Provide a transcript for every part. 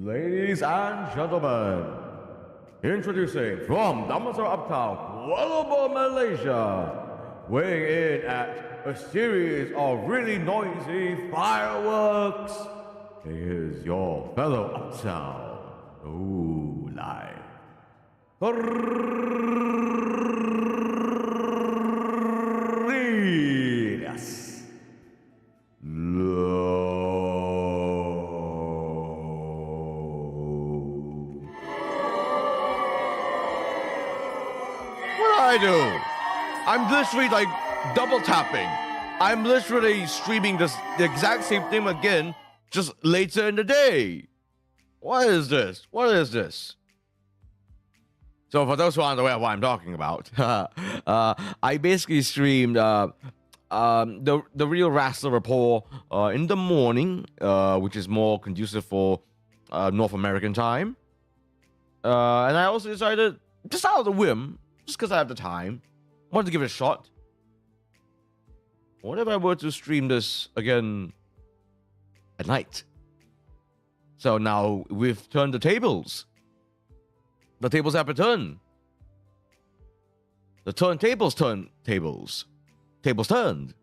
Ladies and gentlemen, introducing from Damansara Uptown, Kuala Lumpur, Malaysia, weighing in at a series of really noisy fireworks, here's your fellow Uptown, live. Cornelius. I do. I'm literally like double tapping. I'm literally streaming the exact same thing again, just later in the day. What is this? What is this? So for those who aren't aware of what I'm talking about, I basically streamed the real Wrestler Rapport in the morning, which is more conducive for North American time. And I also decided, just out of the whim, just because I have the time, wanted to give it a shot. What if I were to stream this again at night? So now we've turned the tables. The tables have returned. The turntables turn tables. Tables turned.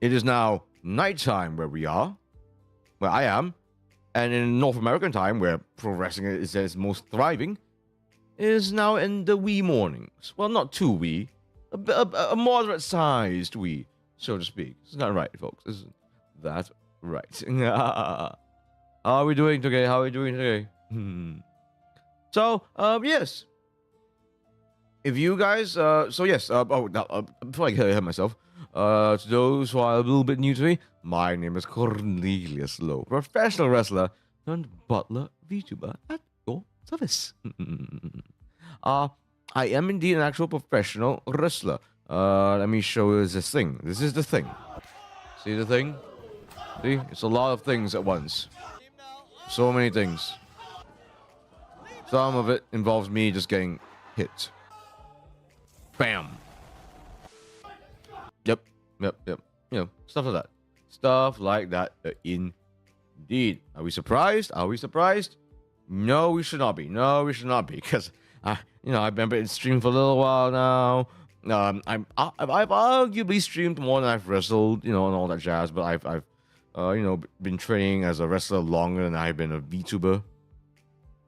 It is now nighttime where we are, where I am, and in North American time, where pro wrestling is most thriving, is now in the wee mornings. Well, not too wee. A moderate-sized wee, so to speak. Isn't that right, folks? Isn't that right? How are we doing today? How are we doing today? So, yes. If you guys, before I get ahead of myself, to those who are a little bit new to me, my name is Cornelius Lowe, professional wrestler turned butler VTuber at your service. I am indeed an actual professional wrestler. Let me show you this thing. This is the thing. See the thing? See? It's a lot of things at once. So many things. Some of it involves me just getting hit. Bam. Yep. You know, stuff like that. Stuff like that, indeed. Are we surprised? Are we surprised? No, we should not be. No, we should not be. Because, I've been in stream for a little while now. I've arguably streamed more than I've wrestled, and all that jazz. But I've been training as a wrestler longer than I've been a VTuber.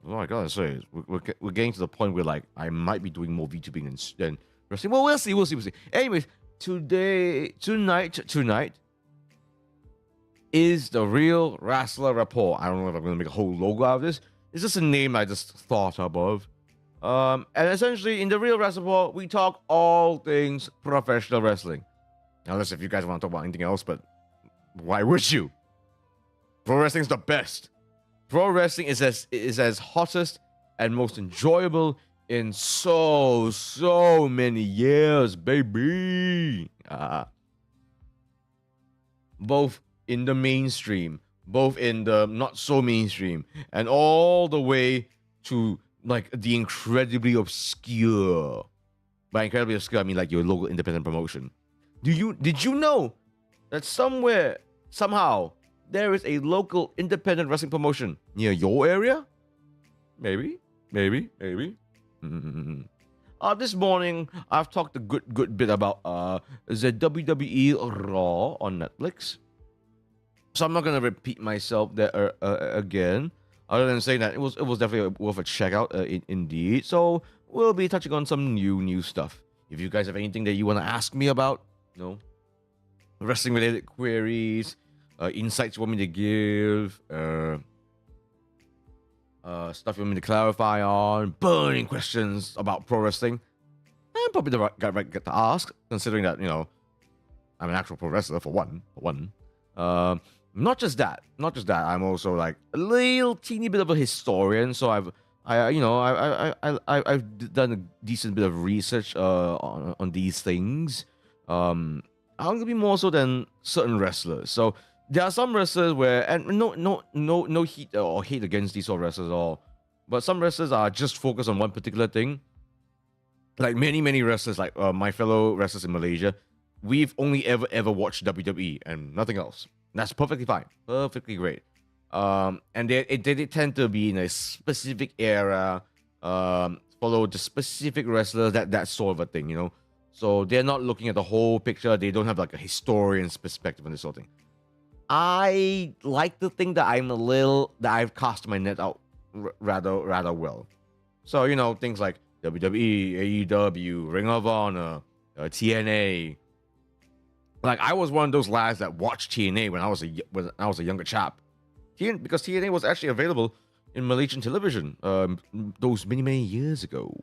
Oh my god, sorry, we're getting to the point where like I might be doing more VTubing than wrestling. Well, we'll see. Anyways, tonight is the real Wrestler Rapport. I don't know if I'm gonna make a whole logo out of this. It's just a name I just thought up of. And essentially, in the real Wrestler Rapport, we talk all things professional wrestling. Unless if you guys want to talk about anything else, but why would you? Pro wrestling's the best. Pro wrestling is as hottest and most enjoyable in so many years, baby. Both in the mainstream, both in the not so mainstream, and all the way to like the incredibly obscure. By incredibly obscure, I mean like your local independent promotion. Did you know that somehow there is a local independent wrestling promotion near your area? Maybe. This morning, I've talked a good bit about the WWE Raw on Netflix. So I'm not gonna repeat myself there again, other than saying that it was definitely worth a check out, indeed. So we'll be touching on some new stuff. If you guys have anything that you want to ask me about, wrestling related queries, insights you want me to give, stuff you want me to clarify on, burning questions about pro wrestling, I'm probably the right guy to ask, considering that, I'm an actual pro wrestler for one. Not just that. I'm also like a little teeny bit of a historian, so I've done a decent bit of research on these things. I'm gonna be more so than certain wrestlers. So there are some wrestlers where, and no heat or hate against these sort of wrestlers at all, but some wrestlers are just focused on one particular thing. Like many wrestlers, like my fellow wrestlers in Malaysia, we've only ever watched WWE and nothing else. That's perfectly fine, perfectly great. And they tend to be in a specific era, follow the specific wrestlers, that sort of a thing, you know. So they're not looking at the whole picture. They don't have like a historian's perspective on this sort of thing. I like to think that I've cast my net out rather well. So, you know, things like WWE, AEW, Ring of Honor, TNA. Like, I was one of those lads that watched TNA when I was a younger chap. Because TNA was actually available in Malaysian television those many years ago.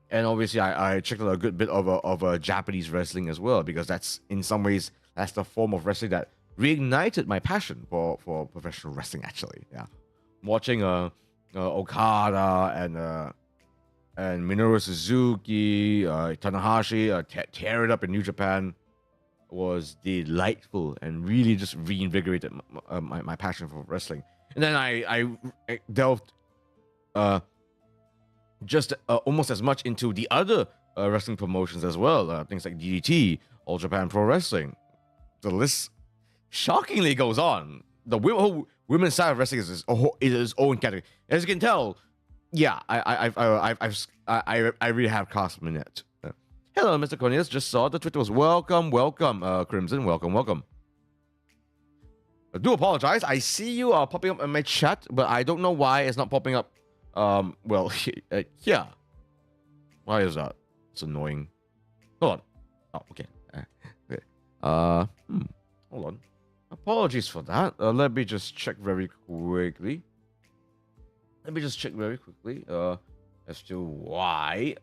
And obviously, I checked out a good bit of Japanese wrestling as well, because that's, in some ways, that's the form of wrestling that reignited my passion for professional wrestling, actually. Yeah. Watching Okada and Minoru Suzuki, Tanahashi tear it up in New Japan was delightful and really just reinvigorated my passion for wrestling. And then I delved just almost as much into the other wrestling promotions as well, things like DDT, All Japan Pro Wrestling. The list shockingly goes on. The whole women's side of wrestling is its own category. As you can tell, yeah, I really have cast my net. Hello, Mr. Cornelius. Just saw the Twitter was welcome, Crimson, welcome. I do apologize. I see you popping up in my chat, but I don't know why it's not popping up. Well, yeah. Why is that? It's annoying. Hold on. Oh, okay. Hold on. Apologies for that. Let me just check very quickly. As to why.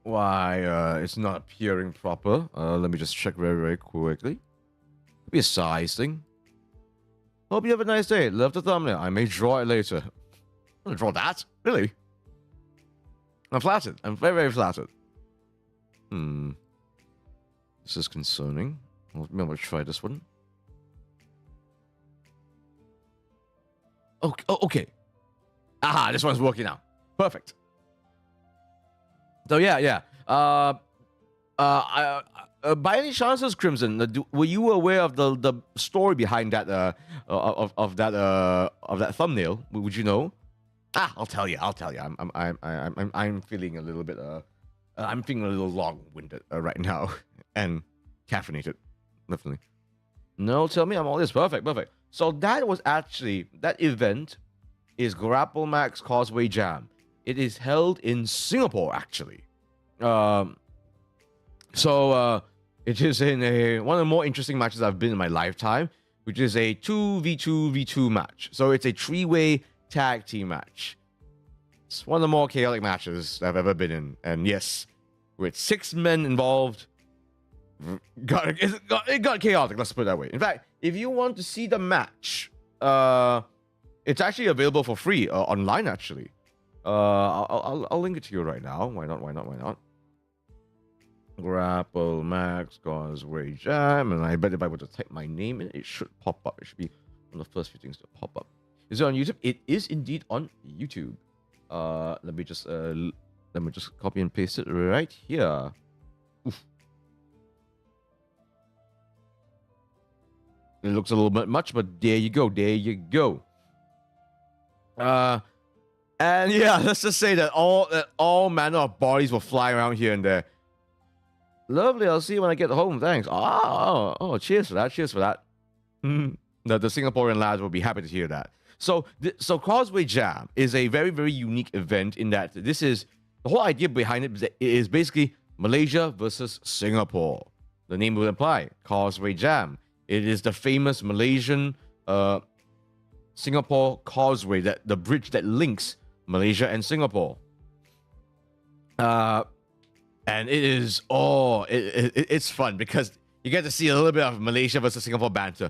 Why it's not appearing proper. Let me just check very quickly. Could be a size thing. Hope you have a nice day. Love the thumbnail. I may draw it later. I'm gonna draw that? Really? I'm flattered. I'm very flattered. This is concerning. I'm gonna try this one. Okay. Aha, this one's working now. Perfect. So yeah. By any chances, Crimson, were you aware of the story behind that of that thumbnail? Would you know? I'll tell you. I'm feeling a little bit I'm feeling a little long-winded right now and caffeinated, definitely. No, tell me I'm all this. Perfect. So that event is Grapple Max Causeway Jam. It is held in Singapore, actually. So it is in one of the more interesting matches I've been in my lifetime, which is a 2v2v2 match. So it's a three-way tag team match. It's one of the more chaotic matches I've ever been in. And yes, with 6 men involved, it got chaotic, let's put it that way. In fact, if you want to see the match, it's actually available for free online, actually. I'll link it to you right now. Why not? Grapple Max Causeway Jam. And I bet if I were to type my name in, it should pop up. It should be one of the first few things to pop up. Is it on YouTube? It is indeed on YouTube. Let me just copy and paste it right here. Oof. It looks a little bit much, but there you go. And yeah, let's just say that all manner of bodies will fly around here and there. Lovely, I'll see you when I get home. Thanks. Oh, cheers for that. The Singaporean lads will be happy to hear that. So Causeway Jam is a very, very unique event in that this is the whole idea behind it is basically Malaysia versus Singapore. The name would imply Causeway Jam. It is the famous Malaysian Singapore Causeway, the bridge that links Malaysia and Singapore. And it is it's fun because you get to see a little bit of Malaysia versus Singapore banter.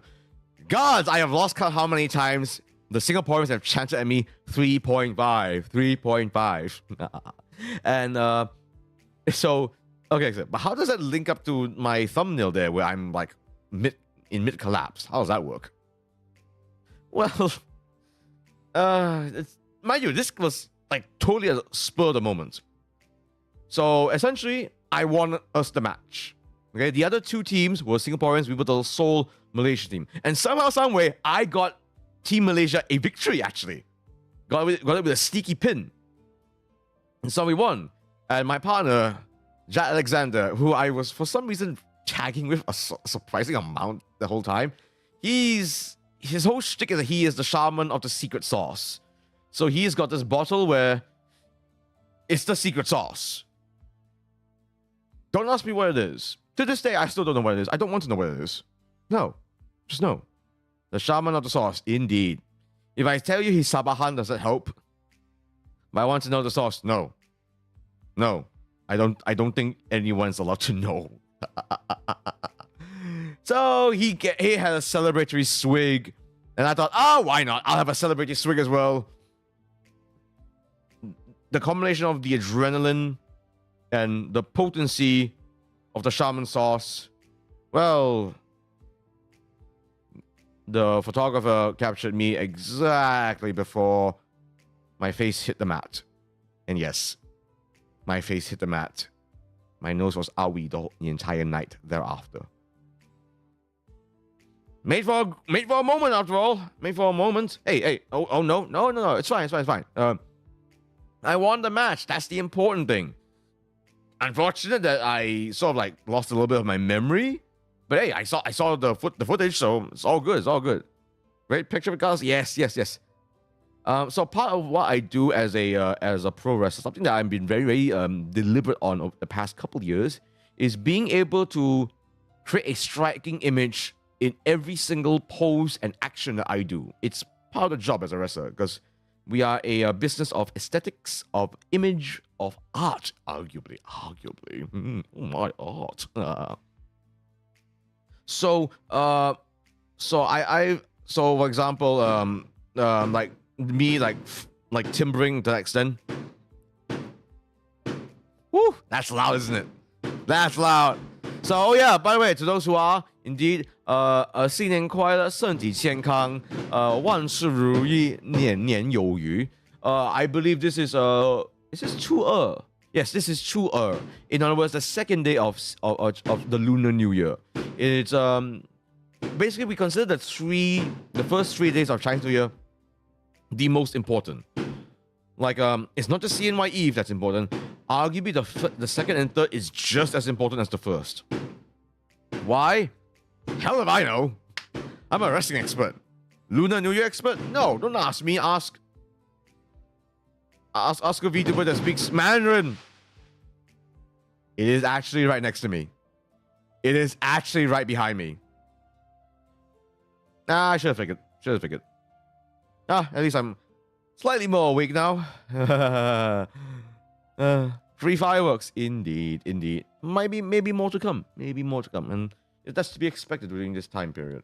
Gods, I have lost count how many times the Singaporeans have chanted at me 3.5. And so but how does that link up to my thumbnail there where I'm like in mid collapse? How does that work? Well, mind you, this was like totally a spur of the moment. So essentially, I won us the match. Okay, the other two teams were Singaporeans. We were the sole Malaysia team. And somehow, someway, I got Team Malaysia a victory, actually. Got it with a sneaky pin. And so we won. And my partner, Jack Alexander, who I was for some reason tagging with a surprising amount the whole time, his whole shtick is that he is the shaman of the secret sauce. So he's got this bottle where it's the secret sauce. Don't ask me what it is. To this day, I still don't know what it is. I don't want to know what it is. No. Just no. The shaman of the sauce, indeed. If I tell you he's Sabahan, does that help? But I want to know the sauce. No. No. I don't think anyone's allowed to know. So he had a celebratory swig. And I thought, oh, why not? I'll have a celebratory swig as well. The combination of the adrenaline and the potency of the shaman sauce, well, the photographer captured me exactly before my face hit the mat. And yes, my face hit the mat. My nose was owie the entire night thereafter. Made for a moment, after all. Made for a moment. Hey. Oh no. It's fine. I won the match. That's the important thing. Unfortunate that I sort of like lost a little bit of my memory, but hey, I saw the footage, so it's all good. Great picture regardless. Yes. So part of what I do as a pro wrestler, something that I've been very deliberate on over the past couple of years, is being able to create a striking image in every single pose and action that I do. It's part of the job as a wrestler, because we are a business of aesthetics, of image, of art, arguably. Oh my art. So for example, like me, like timbering to that extent. Woo, that's loud, isn't it? That's loud. So yeah, by the way, to those who are indeed 新年快乐，身体健康，万事如意，年年有余。I believe this is Chu Yes, this is Chu In other words, the second day of the Lunar New Year. It's basically we consider the first 3 days of Chinese New Year the most important. Like it's not the CNY Eve that's important. Arguably the second and third is just as important as the first. Why? Hell if I know. I'm a wrestling expert. Lunar New Year expert? No, don't ask me. Ask a VTuber that speaks Mandarin. It is actually right next to me. It is actually right behind me. I should have figured. At least I'm slightly more awake now. Free fireworks, indeed. Maybe more to come. And that's to be expected during this time period.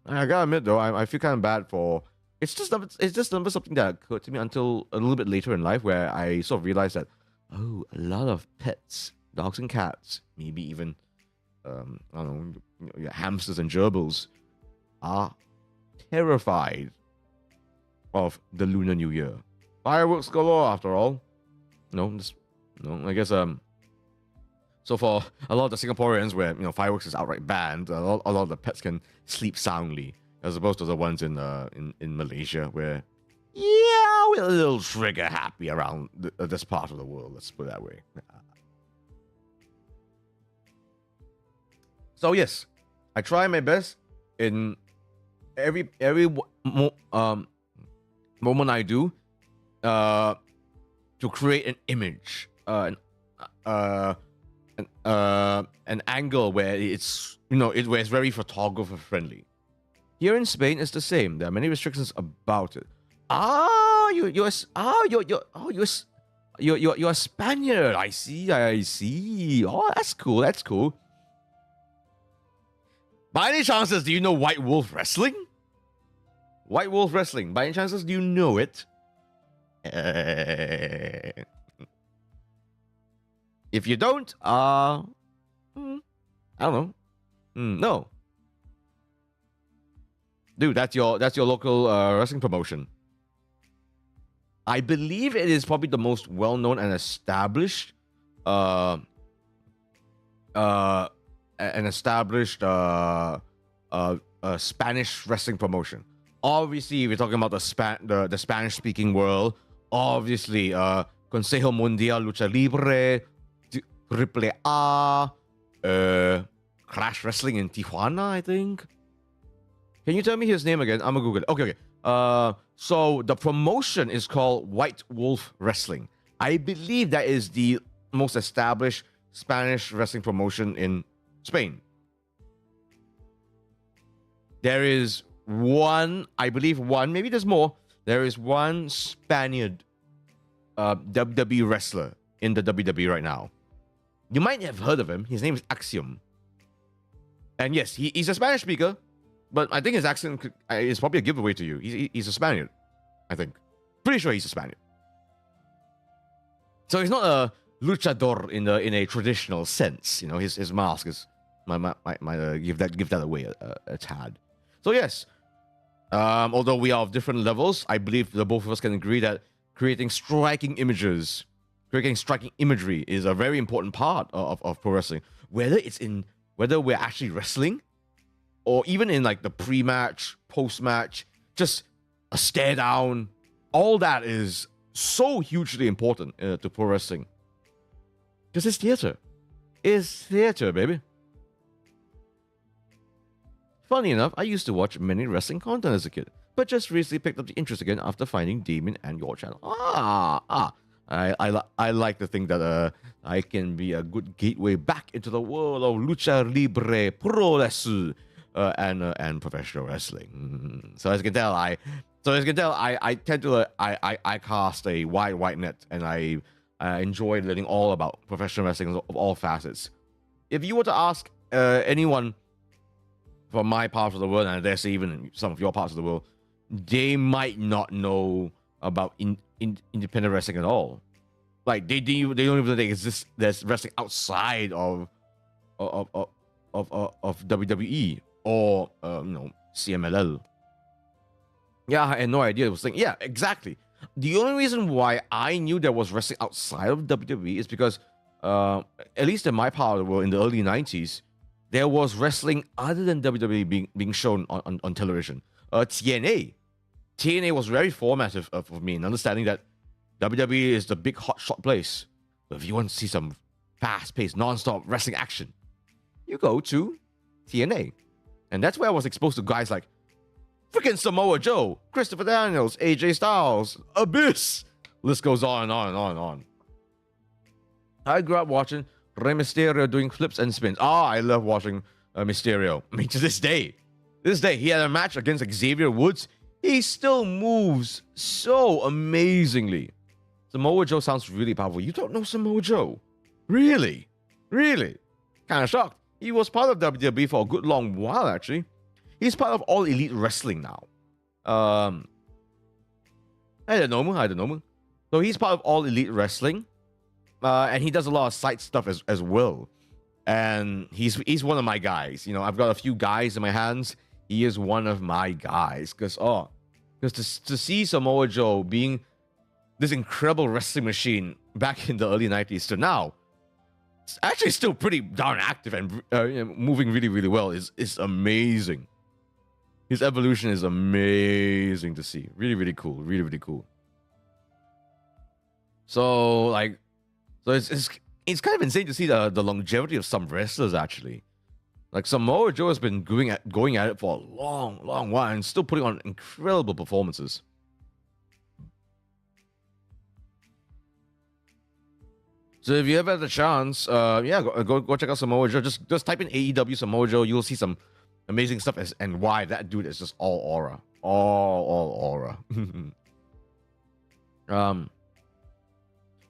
I gotta admit though, I feel kind of bad for. It's just never something that occurred to me until a little bit later in life, where I sort of realized that a lot of pets, dogs and cats, maybe even I don't know, hamsters and gerbils, are terrified of the Lunar New Year. Fireworks galore, after all. I guess so for a lot of the Singaporeans, where fireworks is outright banned, a lot of the pets can sleep soundly, as opposed to the ones in Malaysia, where we're a little trigger happy around this part of the world. Let's put it that way. So yes, I try my best in every moment I do to create an image, an angle where it's where it's very photographer friendly. Here in Spain, it's the same. There are many restrictions about it. You're a Spaniard. I see. Oh, that's cool. By any chances, do you know White Wolf Wrestling? By any chances, do you know it? If you don't, I don't know. No. Dude, that's your local wrestling promotion. I believe it is probably the most well-known and established an established Spanish wrestling promotion. Obviously, we're talking about the Spanish-speaking world. Obviously, Consejo Mundial Lucha Libre, Triple A, Crash Wrestling in Tijuana, I think. Can you tell me his name again? I'm gonna Google it. Okay. So the promotion is called White Wolf Wrestling. I believe that is the most established Spanish wrestling promotion in Spain. There is one, I believe one, maybe there's more. There is one Spaniard WWE wrestler in the WWE right now. You might have heard of him. His name is Axiom. And yes, he's a Spanish speaker, but I think his accent is probably a giveaway to you. He's a Spaniard, I think. Pretty sure he's a Spaniard. So he's not a luchador in a traditional sense. You know, his mask is might give that away a tad. So yes, although we are of different levels, I believe the both of us can agree that creating striking imagery is a very important part of pro wrestling. Whether we're actually wrestling, or even in like the pre-match, post-match, just a stare down, all that is so hugely important to pro wrestling. Because it's theater. It's theater, baby. Funny enough, I used to watch many wrestling content as a kid, but just recently picked up the interest again after finding Damien and your channel. I like to think that I can be a good gateway back into the world of lucha libre, pro wrestling, and professional wrestling. So as you can tell, I tend to I cast a wide net, and I enjoy learning all about professional wrestling of all facets. If you were to ask anyone from my part of the world, and I dare say even some of your parts of the world, they might not know about independent wrestling at all. Like they don't even know there's wrestling outside of WWE or CMLL. Yeah, I had no idea it was thing. Yeah, exactly. The only reason why I knew there was wrestling outside of WWE is because, at least in my part of the world in the early 90s, there was wrestling other than WWE being shown on television. TNA was very formative for me in understanding that WWE is the big hotshot place. But if you want to see some fast-paced, non-stop wrestling action, you go to TNA. And that's where I was exposed to guys like freaking Samoa Joe, Christopher Daniels, AJ Styles, Abyss. List goes on and on and on and on. I grew up watching Rey Mysterio doing flips and spins. I love watching Mysterio. I mean, to this day, he had a match against Xavier Woods. He still moves so amazingly. Samoa Joe sounds really powerful. You don't know Samoa Joe? Really? Kind of shocked. He was part of WWE for a good long while, actually. He's part of All Elite Wrestling now. I don't know. So he's part of All Elite Wrestling. And he does a lot of side stuff as well. And he's one of my guys. You know, I've got a few guys in my hands. He is one of my guys. Because to see Samoa Joe being this incredible wrestling machine back in the early 90s to now, it's actually still pretty darn active and moving really, really well. Is amazing. His evolution is amazing to see. Really, really cool. Really, really cool. So it's kind of insane to see the longevity of some wrestlers, actually. Like Samoa Joe has been going at it for a long while and still putting on incredible performances. So if you ever had the chance, go check out Samoa Joe. Just type in AEW Samoa Joe. You'll see some amazing stuff. And why that dude is just all aura, all aura.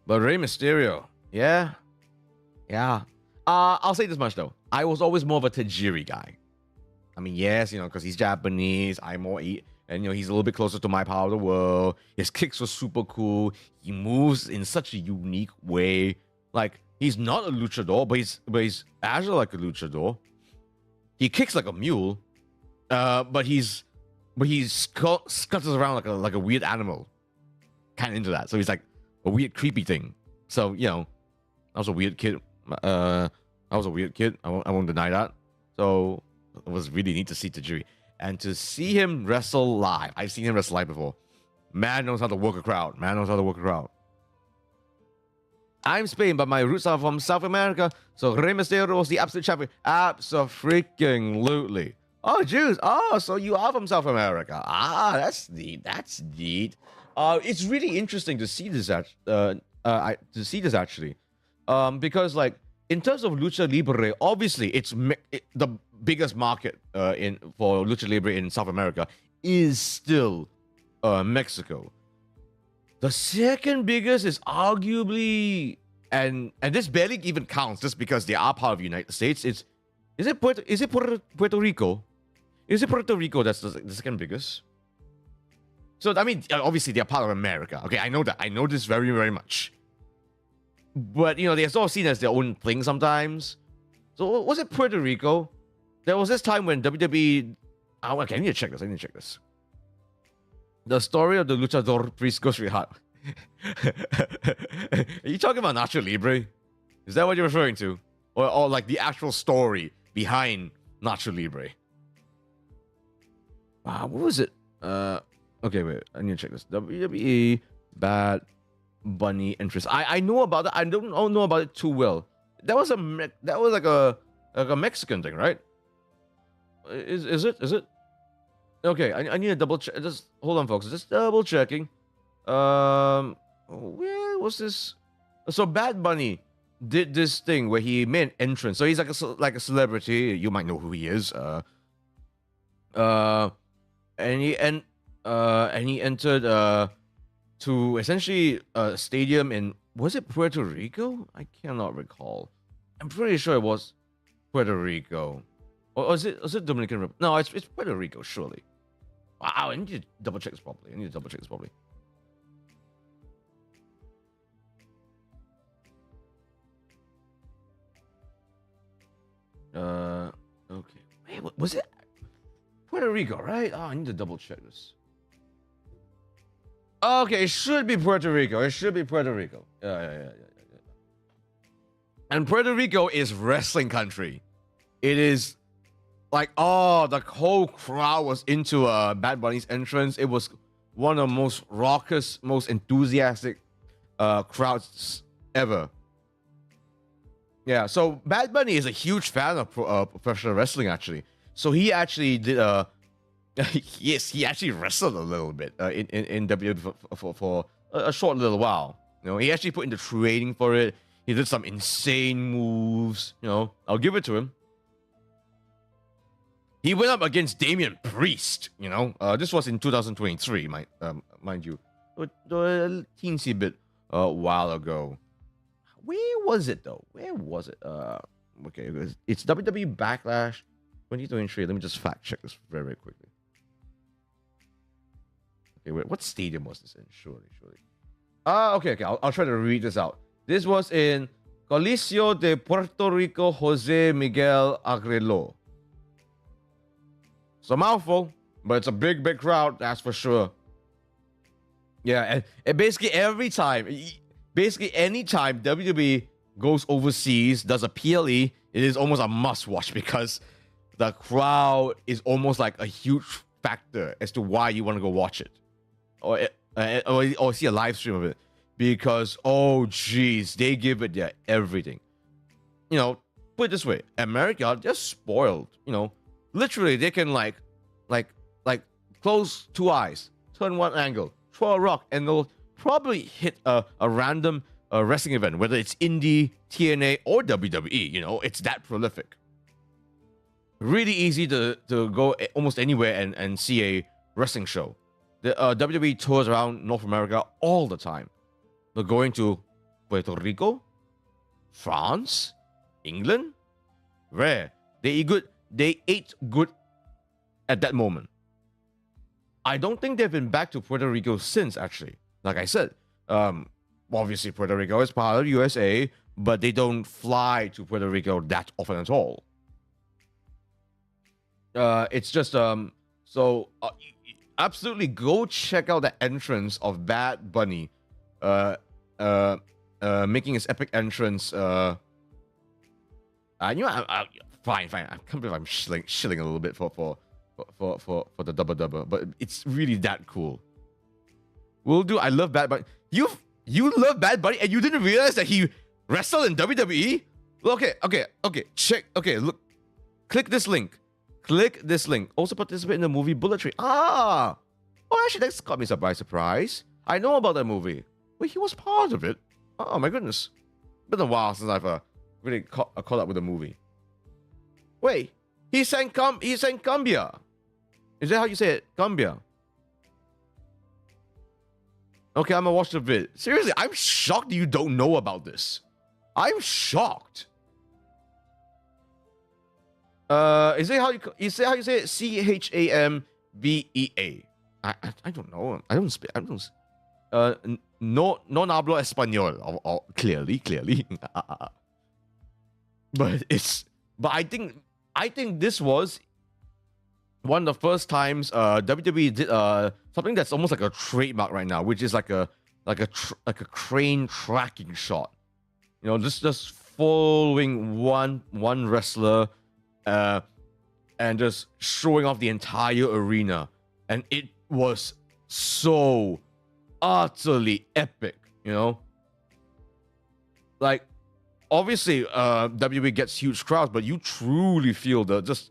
But Rey Mysterio, yeah. I'll say this much though. I was always more of a Tajiri guy. I mean, yes, because he's Japanese. I'm more and he's a little bit closer to my part of the world. His kicks were super cool. He moves in such a unique way. Like he's not a luchador, but he's agile like a luchador. He kicks like a mule, but he scuttles around like a weird animal. Kind of into that. So he's like a weird, creepy thing. So I was a weird kid. I was a weird kid. I won't deny that. So it was really neat to see Tajiri. And to see him wrestle live. I've seen him wrestle live before. Man knows how to work a crowd. Man knows how to work a crowd. I'm Spain, but my roots are from South America. So Rey Mysterio was the absolute champion. Absolutely. Oh, Jews. Oh, so you are from South America. Ah, that's neat. That's neat. It's really interesting to see this actually. Because like in terms of lucha libre, obviously the biggest market for lucha libre in South America is still Mexico. The second biggest is arguably, and this barely even counts just because they are part of the United States. Is it Puerto Rico? Is it Puerto Rico that's the second biggest? So I mean, obviously they're part of America. Okay, I know that. I know this very, very much. But you know, they're sort of seen as their own thing sometimes. So was it Puerto Rico? There was this time when WWE. Okay, I need to check this. The story of the luchador priest goes really hard. Are you talking about Nacho Libre? Is that what you're referring to? Or like the actual story behind Nacho Libre? Wow, what was it? Okay, wait. I need to check this. WWE Bad Bunny interest. I know about it. I don't know about it too well. That was like a Mexican thing, right? Is it? Okay, I need to double check. Just hold on, folks. Just double checking. Where was this? So Bad Bunny did this thing where he made an entrance. So he's like a celebrity. You might know who he is. And he entered to essentially a stadium in, was it Puerto Rico? I cannot recall. I'm pretty sure it was Puerto Rico. Or is it Dominican Republic? No, it's Puerto Rico, surely. Wow, I need to double check this properly. Okay. Wait, was it Puerto Rico, right? Oh, I need to double check this. Okay, it should be Puerto Rico. Yeah. And Puerto Rico is wrestling country. It is like, oh, the whole crowd was into Bad Bunny's entrance. It was one of the most raucous, most enthusiastic crowds ever. Yeah, so Bad Bunny is a huge fan of professional wrestling, actually. So he actually did yes, he actually wrestled a little bit in WWE for a short little while. You know, he actually put in the training for it. He did some insane moves. You know, I'll give it to him. He went up against Damian Priest. You know, this was in 2023, mind you, a teensy bit a while ago. Where was it though? Okay, it's WWE Backlash 2023. Let me just fact check this very, very quickly. Okay, wait, what stadium was this in? Surely. Okay, I'll try to read this out. This was in Coliseo de Puerto Rico Jose Miguel Agrelo. It's a mouthful, but it's a big, big crowd, that's for sure. Yeah, and basically anytime WWE goes overseas, does a PLE, it is almost a must-watch because the crowd is almost like a huge factor as to why you want to go watch it. Or see a live stream of it. Because, oh, geez, they give it their everything. You know, put it this way. America, they're spoiled. You know, literally, they can like close two eyes, turn one angle, throw a rock, and they'll probably hit a random wrestling event, whether it's indie, TNA, or WWE. You know, it's that prolific. Really easy to go almost anywhere and see a wrestling show. The WWE tours around North America all the time. They're going to Puerto Rico, France, England. Rare. They ate good at that moment. I don't think they've been back to Puerto Rico since, actually. Like I said, obviously Puerto Rico is part of the USA, but they don't fly to Puerto Rico that often at all. It's just absolutely go check out the entrance of Bad Bunny, making his epic entrance. Fine. I can't believe I'm shilling a little bit for the double, but it's really that cool. Will do. I love Bad Bunny. You love Bad Bunny, and you didn't realize that he wrestled in WWE? Okay. Check. Okay, look. Click this link. Also participate in the movie Bullet Train. Oh, actually, that's got me by surprise. I know about that movie. Wait, he was part of it. Oh my goodness. Been a while since I've really caught up with the movie. Wait, he sang Cumbia. Is that how you say it? Cumbia. Okay, I'm gonna watch the vid. Seriously, I'm shocked you don't know about this. I'm shocked. Is it how you say it? Chambea? I don't know. I don't. No hablo español. Clearly. But I think this was one of the first times WWE did something that's almost like a trademark right now, which is like a crane tracking shot. You know, just following one wrestler and just showing off the entire arena, and it was so utterly epic. You know, like obviously WWE gets huge crowds, but you truly feel the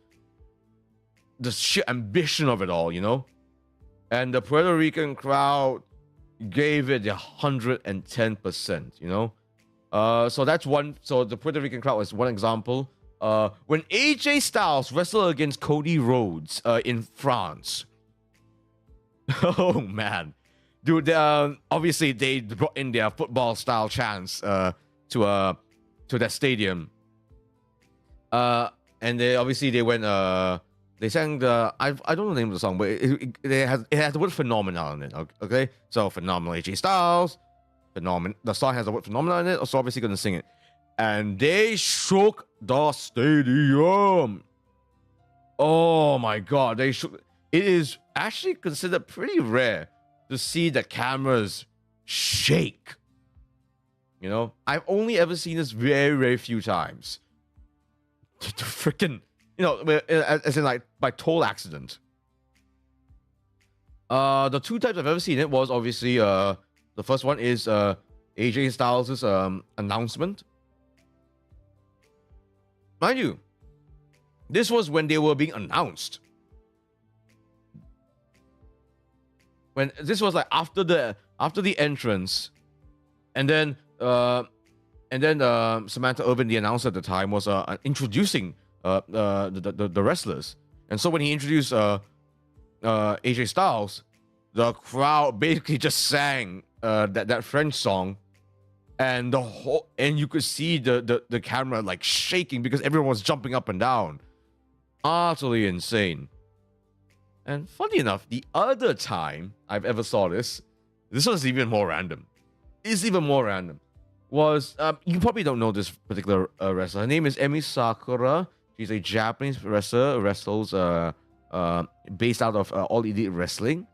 sheer ambition of it all, you know? And the Puerto Rican crowd gave it 110%, you know? So that's one. So the Puerto Rican crowd was one example. When AJ Styles wrestled against Cody Rhodes in France. Oh, man. Dude, obviously they brought in their football-style chants to that stadium. And they went... They sang I don't know the name of the song, but it has the word phenomenal in it. Okay, so phenomenal AJ Styles, phenomenal. The song has the word phenomenal in it. So obviously gonna sing it, and they shook the stadium. Oh my god, they shook. It is actually considered pretty rare to see the cameras shake. You know, I've only ever seen this very, very few times. The freaking. You know, as in like by total accident. The two types I've ever seen it was obviously the first one is AJ Styles' announcement. Mind you, this was when they were being announced. When this was like after the entrance, and then Samantha Irvin, the announcer at the time, was introducing the wrestlers. And so when he introduced AJ Styles, the crowd basically just sang that French song, and you could see the camera like shaking because everyone was jumping up and down. Utterly insane. And funny enough, the other time I've ever saw this was even more random. It's even more random. Was you probably don't know this particular wrestler. Her name is Emi Sakura. She's a Japanese wrestler, wrestles based out of All Elite Wrestling.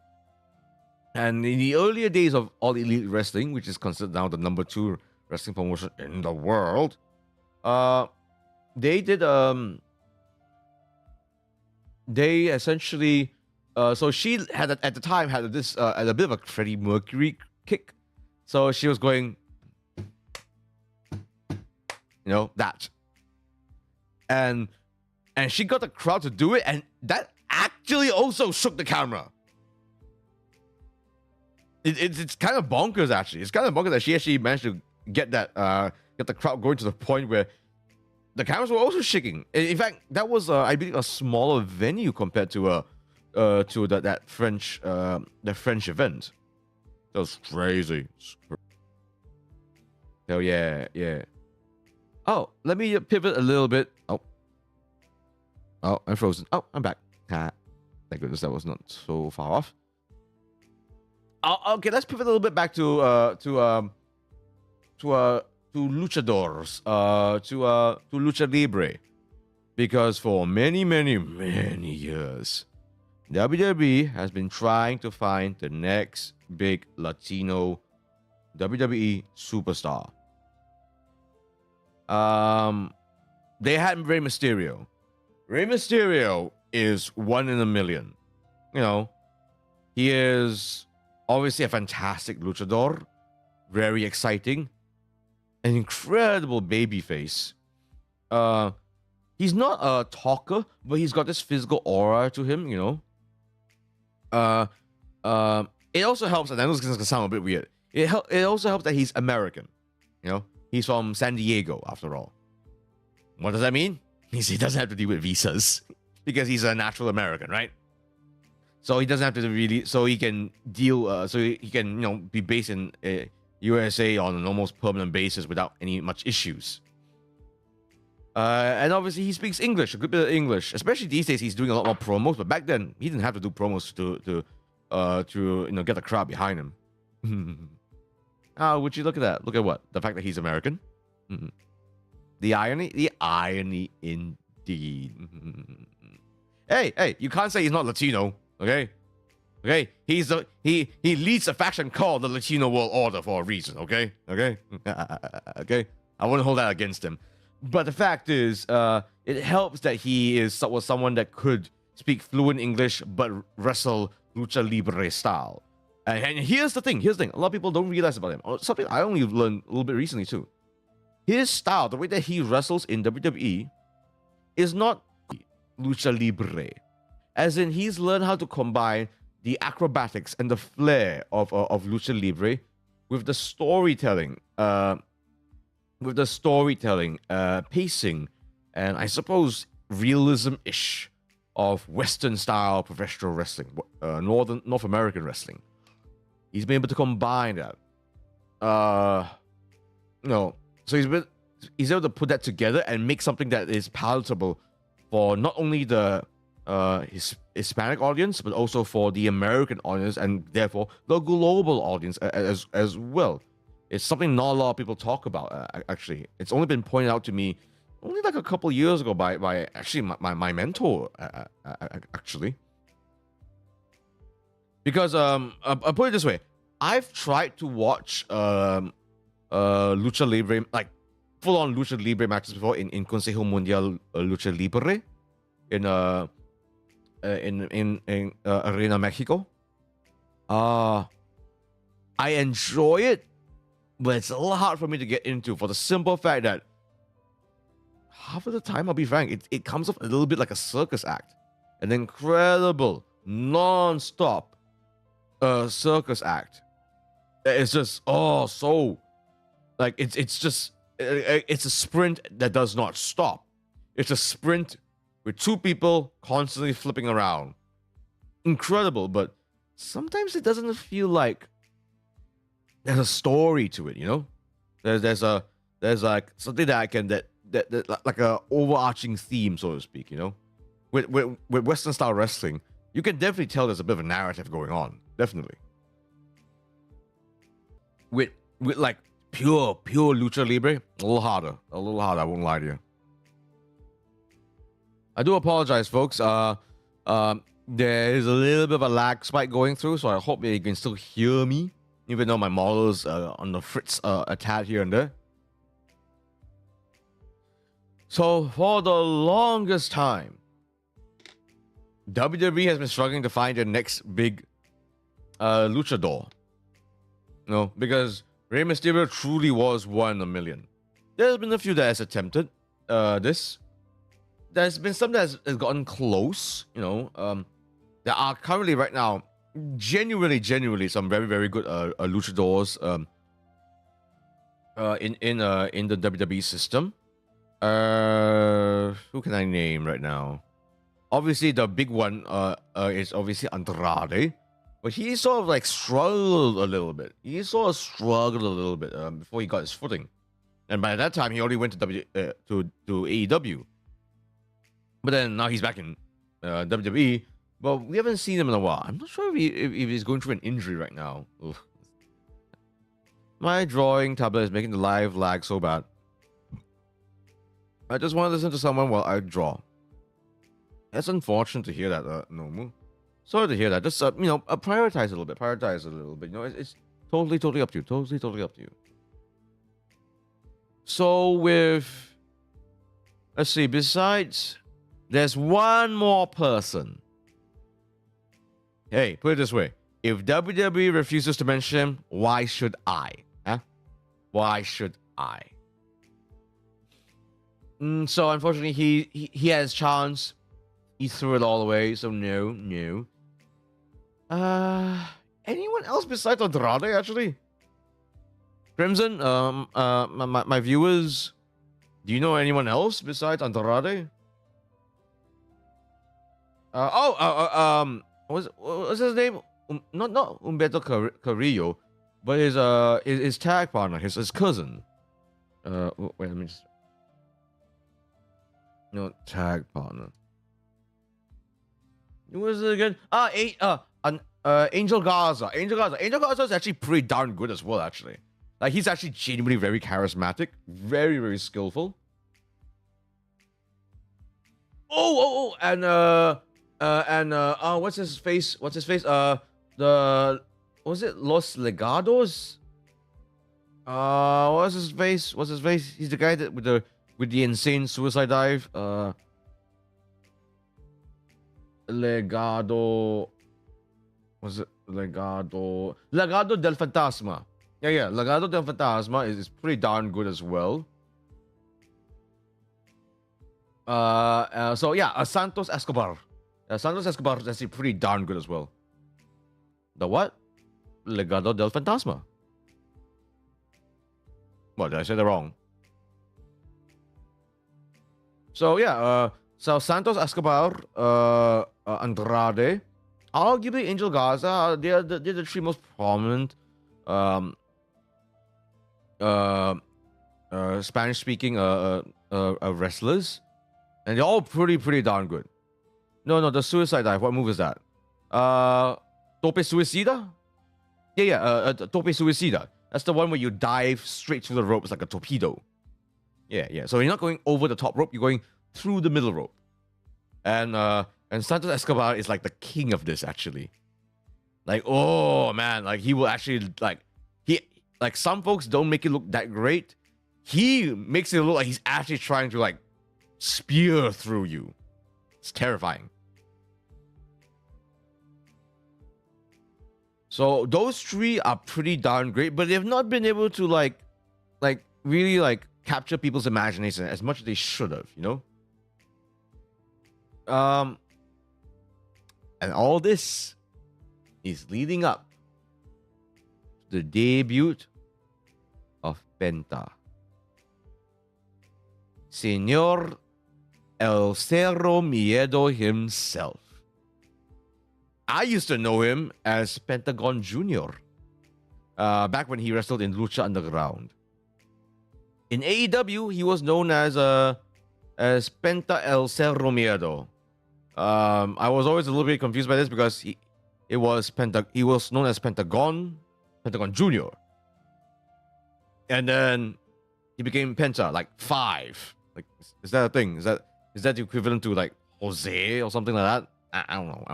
And in the earlier days of All Elite Wrestling, which is considered now the number 2 wrestling promotion in the world, they did they essentially so she had at the time had this a bit of a Freddie Mercury kick. So she was going, you know, that. And she got the crowd to do it, and that actually also shook the camera. It's kind of bonkers, actually. It's kind of bonkers that she actually managed to get that get the crowd going to the point where the cameras were also shaking. In fact, that was I believe a smaller venue compared to that French event. That was crazy. Hell yeah. Oh, let me pivot a little bit. Oh, I'm frozen. Oh, I'm back. Thank goodness that was not so far off. Okay, let's pivot a little bit back to luchadors, to lucha libre, because for many years, WWE has been trying to find the next big Latino WWE superstar. they had Rey Mysterio. Rey Mysterio is 1 in a million. You know, he is obviously a fantastic luchador, very exciting, an incredible babyface. He's not a talker, but he's got this physical aura to him, you know. It also helps, and I know this is gonna sound a bit weird. It also helps that he's American, you know. He's from San Diego, after all. What does that mean? Means he doesn't have to deal with visas because he's a natural American, right? So he doesn't have to really. So he can deal. So he can, you know, be based in USA on an almost permanent basis without any much issues. And obviously he speaks English, a good bit of English. Especially these days, he's doing a lot more promos. But back then, he didn't have to do promos to you know, get the crowd behind him. Oh, would you look at that? Look at what? The fact that he's American. The irony indeed. Hey, you can't say he's not Latino, okay? Okay, he leads a faction called the Latino World Order for a reason, okay? Okay? I wouldn't hold that against him. But the fact is, it helps that he was someone that could speak fluent English but wrestle lucha libre style. And here's the thing. A lot of people don't realize about him. Something I only learned a little bit recently too. His style, the way that he wrestles in WWE, is not lucha libre. As in, he's learned how to combine the acrobatics and the flair of lucha libre with the storytelling, pacing, and I suppose realism-ish of Western-style professional wrestling, North American wrestling. He's been able to combine that. So he's able to put that together and make something that is palatable for not only the Hispanic audience, but also for the American audience, and therefore the global audience as well. It's something not a lot of people talk about, actually. It's only been pointed out to me only like a couple years ago by actually my mentor, actually. Because I'll put it this way. I've tried to watch Lucha Libre, like full-on Lucha Libre matches before in Consejo Mundial Lucha Libre in Arena Mexico. I enjoy it, but it's a little hard for me to get into for the simple fact that half of the time, I'll be frank, it comes off a little bit like a circus act. An incredible, non-stop circus act. It's just, so, like, it's a sprint that does not stop. It's a sprint with two people constantly flipping around. Incredible, but sometimes it doesn't feel like there's a story to it, you know? There's like something that like a overarching theme, so to speak, you know? With Western style wrestling, you can definitely tell there's a bit of a narrative going on. Definitely. With like pure lucha libre, a little harder, I won't lie to you. I do apologize, folks. There is a little bit of a lag spike going through, so I hope that you can still hear me, even though my model's on the fritz a tad here and there. So for the longest time, WWE has been struggling to find their next big luchador. You know, because Rey Mysterio truly was 1 in a million. There's been a few that has attempted this. There's been some that has gotten close, you know. There are currently right now genuinely some very, very good luchadors in the WWE system. Who can I name right now? Obviously, the big one is obviously Andrade, but he sort of like struggled a little bit. Before he got his footing, and by that time he already went to AEW. But then now he's back in WWE, but we haven't seen him in a while. I'm not sure if he's going through an injury right now. Ugh. My drawing tablet is making the live lag so bad. I just want to listen to someone while I draw. That's unfortunate to hear that, Nomu. Sorry to hear that. Just prioritize a little bit. You know, it's totally up to you. Totally up to you. So with Let's see. Besides, there's one more person. Hey, put it this way. If WWE refuses to mention him, why should I? Huh? Why should I? So unfortunately, he had his chance. He threw it all away. So no. Anyone else besides Andrade actually? Crimson. My viewers. Do you know anyone else besides Andrade? What's his name? Not Humberto Carrillo, but his tag partner, his cousin. Wait, let me just. No, tag partner. Who was it again? Angel Garza. Angel Garza is actually pretty darn good as well, actually. Like, he's actually genuinely very charismatic, very, very skillful. And what's his face? Was it Los Legados? What's his face? He's the guy that with the insane suicide dive. Legado. Was it Legado? Legado del Fantasma. Yeah. Legado del Fantasma is pretty darn good as well. Santos Escobar. Santos Escobar is actually pretty darn good as well. The what? Legado del Fantasma. What, did I say that wrong? So yeah, so Santos Escobar, Andrade, arguably Angel Garza, they're the three most prominent Spanish-speaking wrestlers, and they're all pretty darn good. No, the suicide dive. What move is that? Tope Suicida? Yeah. Tope Suicida. That's the one where you dive straight through the rope. It's like a torpedo. Yeah. So you're not going over the top rope. You're going through the middle rope. And Santos Escobar is like the king of this, actually. Like, oh man, like he will actually like some folks don't make it look that great. He makes it look like he's actually trying to like spear through you. It's terrifying. So those three are pretty darn great, but they've not been able to like really like capture people's imagination as much as they should have, you know? And all this is leading up to the debut of Penta. Señor El Cerro Miedo himself. I used to know him as Pentagon Jr. Back when he wrestled in Lucha Underground. In AEW, he was known as Penta El Cerro Miedo. I was always a little bit confused by this because he was known as Pentagon Jr. And then he became Penta, like 5. Like, is that a thing? Is that the equivalent to like Jose or something like that? I don't know.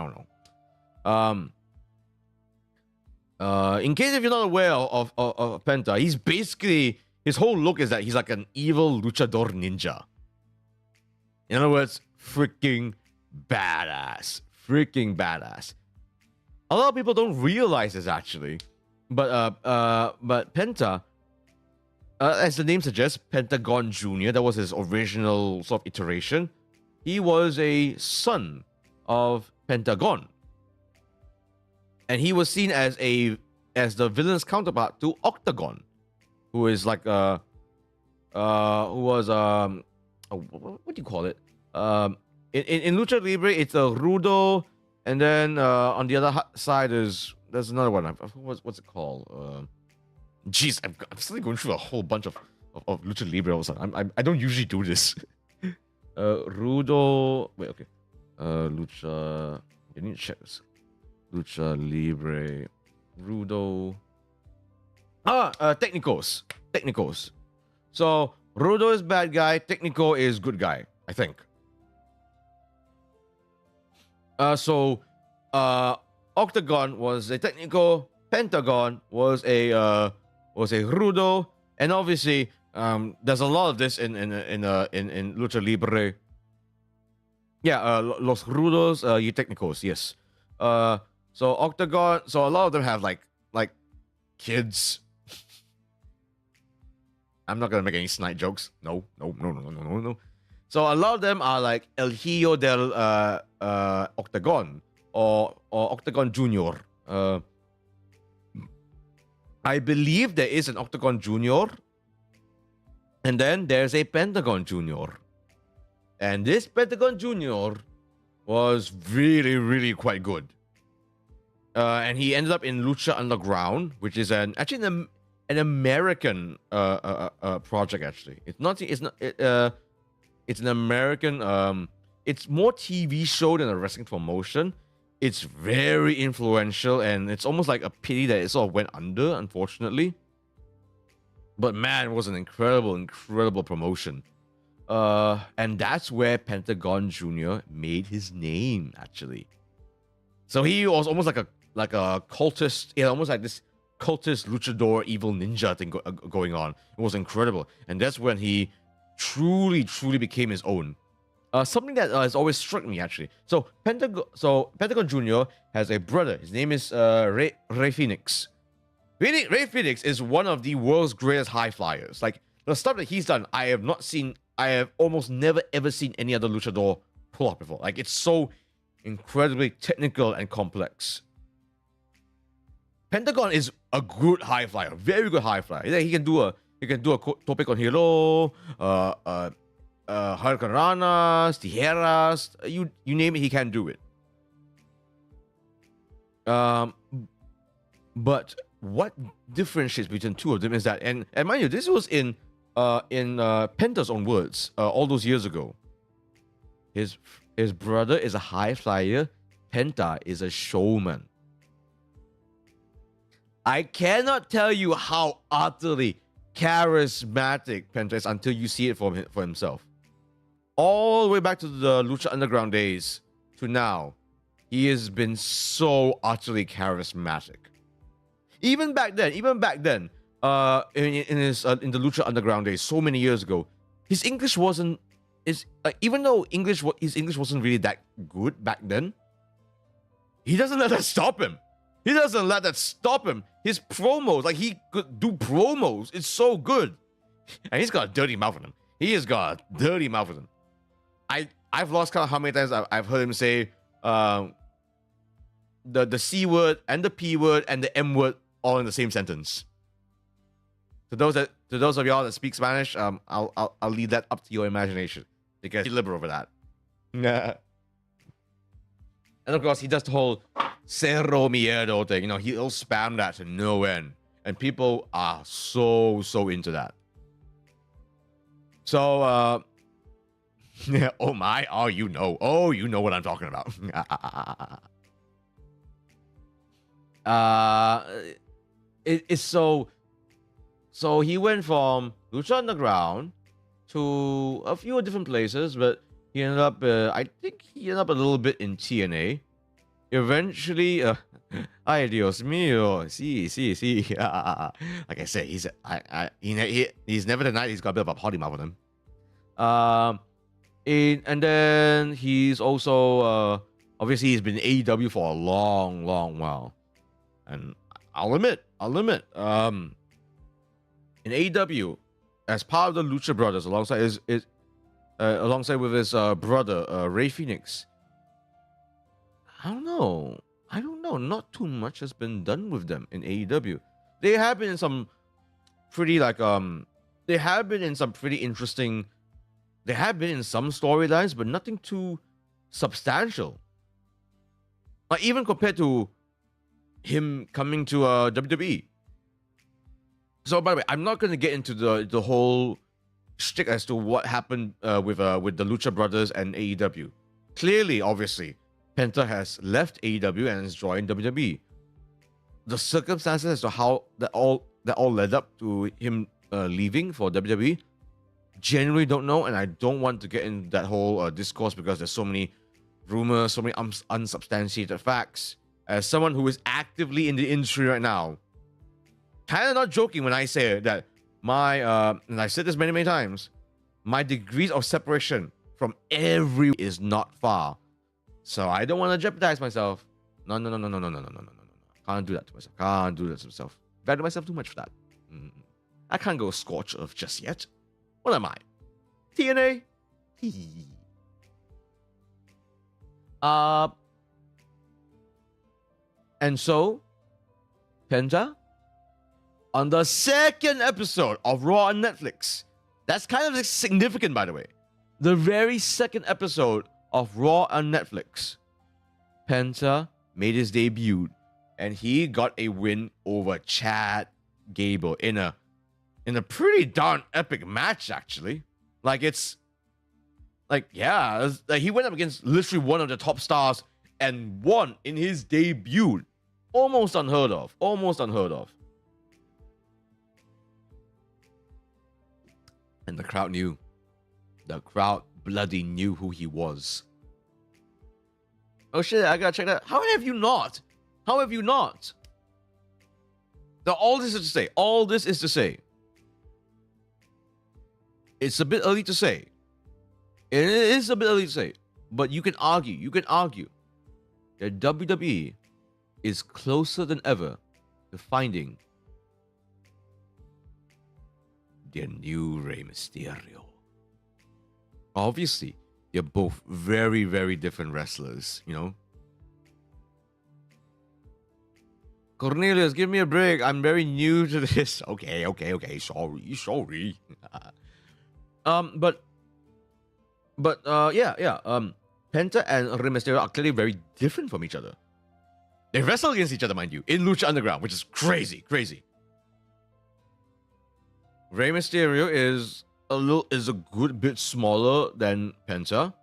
In case if you're not aware of Penta, he's basically, his whole look is that he's like an evil luchador ninja. In other words, freaking badass. A lot of people don't realize this actually, but Penta, as the name suggests, Pentagon Jr., that was his original sort of iteration. He was a son of Pentagon. And he was seen as the villain's counterpart to Octagon, who is like what do you call it? In Lucha Libre, it's a Rudo, and then on the other side there's another one. What's it called? Jeez, I'm still going through a whole bunch of Lucha Libre all of a sudden. I don't usually do this. Rudo. Wait, okay. Lucha. I need to check this. Lucha Libre, Rudo. Technicos. So Rudo is bad guy. Technico is good guy, I think. Octagon was a Technico. Pentagon was a Rudo, and obviously There's a lot of this in lucha libre. Yeah, los rudos y técnicos. Yes. So Octagon. So a lot of them have like kids. I'm not gonna make any snide jokes. No. So a lot of them are like El Hijo del Octagon or Octagon Junior. I believe there is an Octagon Junior, and then there's a Pentagon Junior. And this Pentagon Junior was really, really quite good. And he ended up in Lucha Underground, which is an American project. Actually, it's an American. It's more TV show than a wrestling promotion. It's very influential, and it's almost like a pity that it sort of went under, unfortunately. But man, it was an incredible promotion. And that's where Pentagon Jr. made his name, actually. So he was almost like a cultist, almost like this cultist luchador evil ninja thing going on. It was incredible. And that's when he truly became his own. Something that has always struck me, actually. So Pentagon Jr. has a brother. His name is Rey Fénix. Rey Fénix is one of the world's greatest high flyers. Like, the stuff that he's done, I have almost never ever seen any other luchador pull off before. Like, it's so incredibly technical and complex. Pentagon is a good high flyer, very good high flyer. He can do a tope con hilo, hurricanranas, tijeras, you name it, he can do it. But what differentiates between two of them is that, and mind you, this was in Penta's own words all those years ago. His brother is a high flyer. Penta is a showman. I cannot tell you how utterly charismatic Penta is until you see it for himself. All the way back to the Lucha Underground days to now, he has been so utterly charismatic. Even back then, in the Lucha Underground days, so many years ago, his English wasn't even though his English wasn't really that good back then. He doesn't let that stop him. His promos, like, he could do promos. It's so good, and he's got a dirty mouth on him. I've lost count how many times I've heard him say the C word and the P word and the M word all in the same sentence. To those of y'all that speak Spanish, I'll leave that up to your imagination, because you're liberal over that. Yeah. And of course, he does the whole Cerro Miedo thing. He'll spam that to no end, and people are so into that. So, yeah. Oh my! Oh, you know what I'm talking about. It's so he went from Lucha Underground to a few different places, but he ended up, I think he ended up a little bit in TNA. Eventually, ay Dios mío, sí. Like I said, he's never denied he's got a bit of a potty mouth on him. And then he's also, obviously he's been in AEW for a long while. And I'll admit, in AEW, as part of the Lucha Brothers, alongside with his brother, Rey Fénix, I don't know. Not too much has been done with them in AEW. They have been in some pretty interesting. They have been in some storylines, but nothing too substantial. Even compared to him coming to WWE. So, by the way, I'm not going to get into the whole shtick as to what happened with the Lucha Brothers and AEW. Clearly, obviously, Penta has left AEW and has joined WWE. The circumstances as to how that all led up to him leaving for WWE, genuinely don't know, and I don't want to get into that whole discourse, because there's so many rumors, so many unsubstantiated facts. As someone who is actively in the industry right now, kind of not joking when I say that my and I said this many times, my degrees of separation from every is not far, so I don't want to jeopardize myself. No. Can't do that to myself. Can't do that to myself. Value myself too much for that. I can't go scorch earth just yet. What am I? TNA? And so, Penta, on the second episode of Raw on Netflix, that's kind of significant, by the way. The very second episode of Raw on Netflix, Penta made his debut, and he got a win over Chad Gable in a pretty darn epic match, actually. Like, it's like, yeah, like he went up against literally one of the top stars and won in his debut. Almost unheard of. Almost unheard of. And the crowd knew. The crowd bloody knew who he was. Oh shit, I gotta check that. How have you not? How have you not? Now, all this is to say. All this is to say. It's a bit early to say. It is a bit early to say. But you can argue. You can argue that WWE is closer than ever to finding their new Rey Mysterio. Obviously, they're both very, very different wrestlers, you know? Cornelius, give me a break. I'm very new to this. Okay. Sorry. Penta and Rey Mysterio are clearly very different from each other. They wrestle against each other, mind you, in Lucha Underground, which is crazy. Rey Mysterio is a good bit smaller than Penta.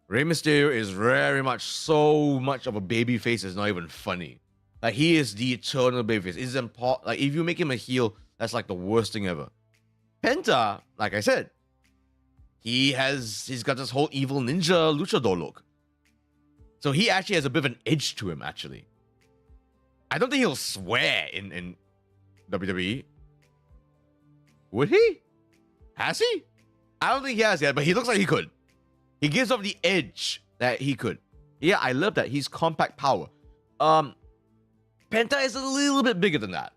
Rey Mysterio is very much so much of a baby face, it's not even funny. Like, he is the eternal babyface. It's important. Like, if you make him a heel, that's like the worst thing ever. Penta, like I said, he's got this whole evil ninja luchador look. So he actually has a bit of an edge to him, actually. I don't think he'll swear in WWE. Would he? Has he? I don't think he has yet, but he looks like he could. He gives off the edge that he could. Yeah, I love that. He's compact power. Penta is a little bit bigger than that.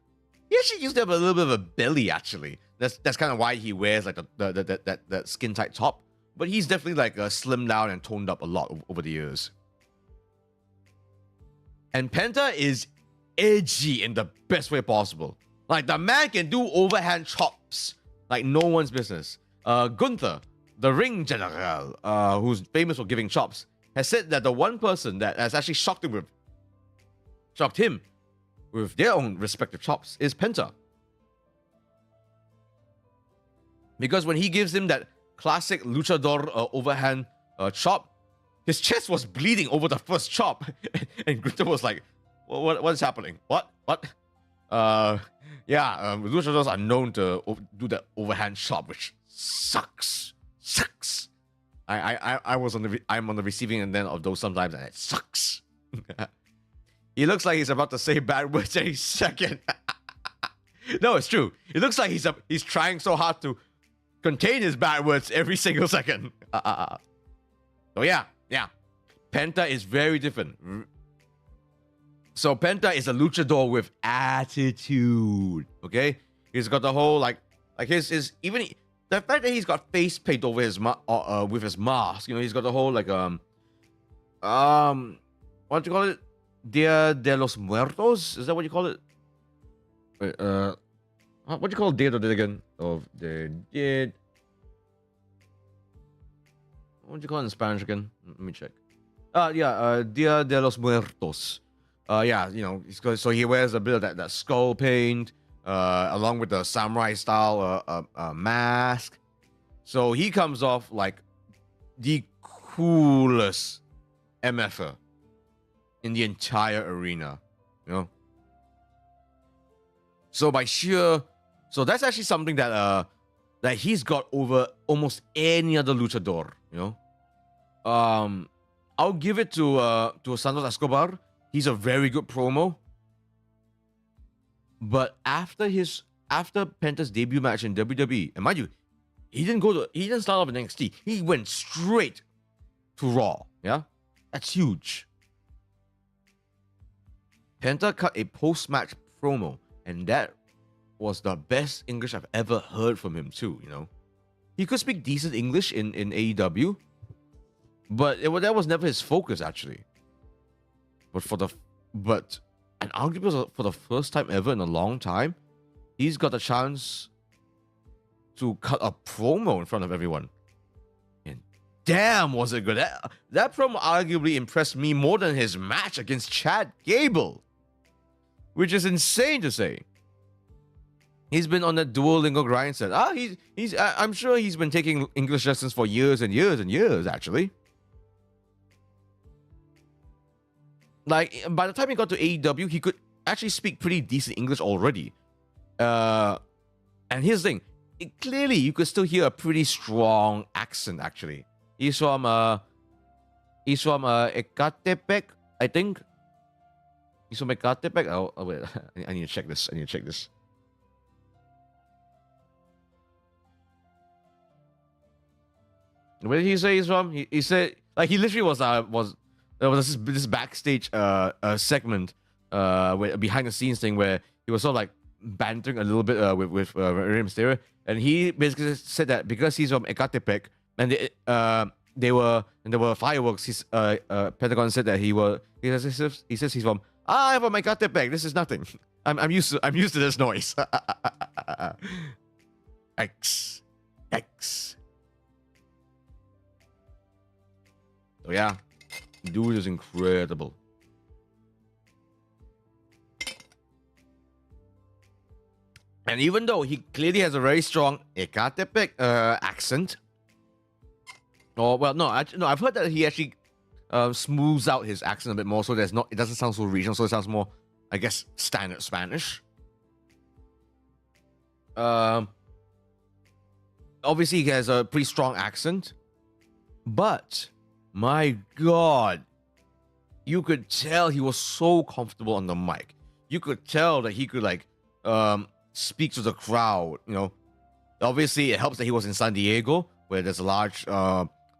He actually used to have a little bit of a belly, actually. That's kind of why he wears like that skin tight top. But he's definitely like slimmed down and toned up a lot over the years. And Penta is edgy in the best way possible. Like, the man can do overhand chops like no one's business. Gunther, the ring general, who's famous for giving chops, has said that the one person that has actually shocked him with their own respective chops is Penta. Because when he gives him that classic luchador overhand chop, his chest was bleeding over the first chop. And Gunther was like, what is happening? What? Luchadors are known to do that overhand chop, which sucks. I'm on the receiving end of those sometimes, and it sucks. He looks like he's about to say bad words any second. No, it's true. It looks like he's trying so hard to contain his bad words every single second. So yeah. Penta is very different. So Penta is a luchador with attitude. Okay, he's got the whole like his even the fact that he's got face paint over his with his mask. You know, he's got the whole like what do you call it? Dia de los Muertos? Is that what you call it? Wait, what do you call Dia de again? Of the dead. What do you call it in Spanish again? Let me check. Dia de los Muertos. You know, so he wears a bit of that skull paint, along with the samurai style mask. So he comes off like the coolest MFer in the entire arena, you know. So so that's actually something that he's got over almost any other luchador, you know. I'll give it to Santos Escobar. He's a very good promo. But after his after Penta's debut match in WWE, and mind you, he didn't start off in NXT. He went straight to Raw. Yeah, that's huge. Penta cut a post-match promo, and that was the best English I've ever heard from him too. He could speak decent English in AEW, but that was never his focus actually. And arguably for the first time ever in a long time, he's got a chance to cut a promo in front of everyone. And damn, was it good. That promo arguably impressed me more than his match against Chad Gable, which is insane to say. He's been on that Duolingo grind set. I'm sure he's been taking English lessons for years and years and years, actually. Like, by the time he got to AEW, he could actually speak pretty decent English already. And here's the thing. Clearly, you could still hear a pretty strong accent, actually. He's from Ecatepec, I think. He's from Ecatepec. Oh, wait. I need to check this. Where did he say he's from? He said, like, he literally was there was this backstage segment behind the scenes thing where he was sort of like bantering a little bit with Rey Mysterio, and he basically said that because he's from Ecatepec and there were fireworks, Pentagon said that he says he's from I'm from Ecatepec. This is nothing. I'm used to this noise. X. So yeah, dude is incredible. And even though he clearly has a very strong Ecatepec accent, I've heard that he actually smooths out his accent a bit more, so it doesn't sound so regional, so it sounds more, I guess, standard Spanish. Obviously, he has a pretty strong accent, but my God, you could tell he was so comfortable on the mic. You could tell that he could speak to the crowd. Obviously it helps that he was in San Diego, where there's a large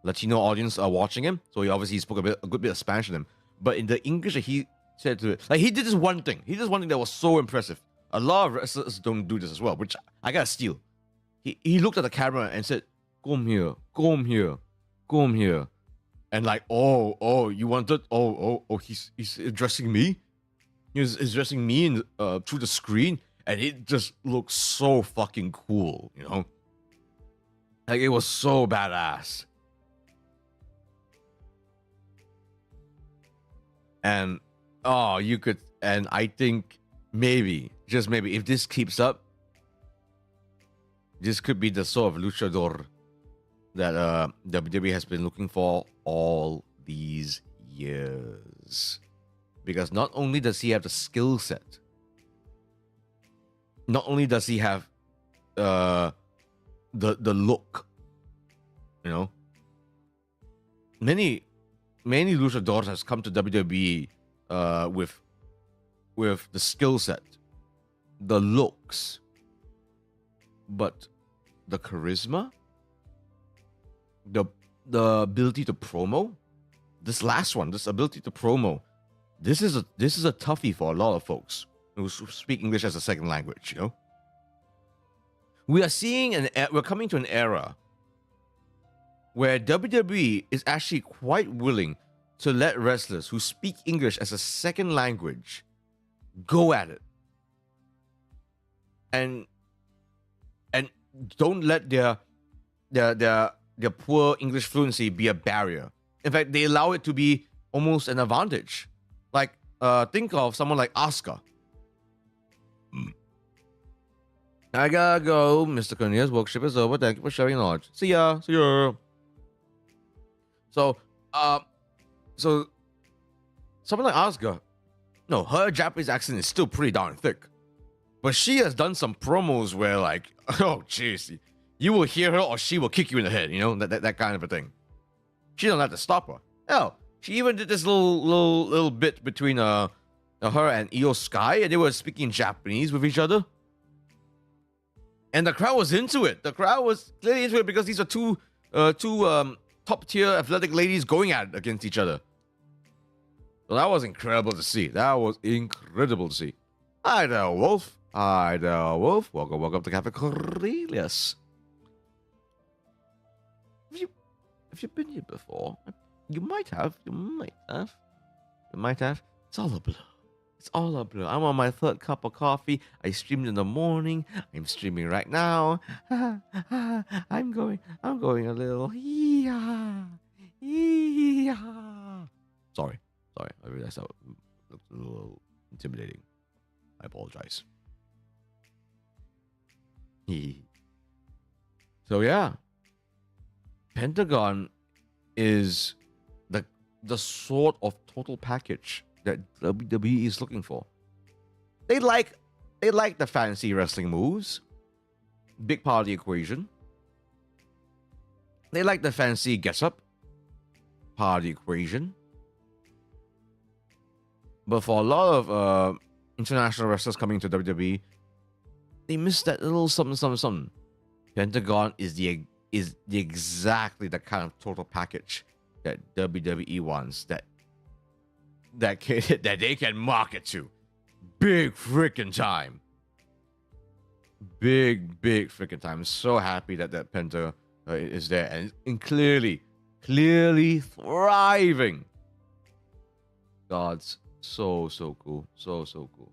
Latino audience watching him. So he obviously spoke a good bit of Spanish to them. But in the English that he said to it, like he did this one thing. He did this one thing that was so impressive. A lot of wrestlers don't do this as well, which I gotta steal. He looked at the camera and said, "Come here, come here, come here." And like, you wanted, he's addressing me. He's addressing me through the screen, and it just looks so fucking cool, Like, it was so badass. And I think maybe, just maybe, if this keeps up, this could be the sort of luchador that WWE has been looking for all these years. Because not only does he have the skill set, not only does he have the look, many luchadors has come to WWE with the skill set, the looks, but the charisma, the ability to promo. This last one, this ability to promo, this is a toughie for a lot of folks who speak English as a second language. We are seeing we're coming to an era where WWE is actually quite willing to let wrestlers who speak English as a second language go at it, and don't let their poor English fluency be a barrier. In fact, they allow it to be almost an advantage. Like, think of someone like Asuka. I gotta go, Mr. Cornelius. Workshop is over. Thank you for sharing knowledge. See ya. So someone like Asuka, no, her Japanese accent is still pretty darn thick. But she has done some promos where, like, oh, jeez, you will hear her or she will kick you in the head, that kind of a thing. She don't have to stop her. Hell, she even did this little bit between her and Io Sky, and they were speaking Japanese with each other. And the crowd was into it. The crowd was clearly into it because these are two top tier athletic ladies going at it against each other. So that was incredible to see. That was incredible to see. Hi there, Wolf. Hi there, Wolf. Welcome to Cafe Cornelius. Have you been here before? You might have. It's all a blur. It's all a blur. I'm on my third cup of coffee. I streamed in the morning. I'm streaming right now. I'm going a little. Sorry. I realized that looked a little intimidating. I apologize. So yeah, Pentagon is the sort of total package that WWE is looking for. They like the fancy wrestling moves, big part of the equation. They like the fancy get-up, part of the equation. But for a lot of international wrestlers coming to WWE, they miss that little something. Pentagon is the exactly the kind of total package that WWE wants, that they can market to. Big freaking time. Big freaking time. I'm so happy that Penta is there and clearly thriving. God's so cool. So cool.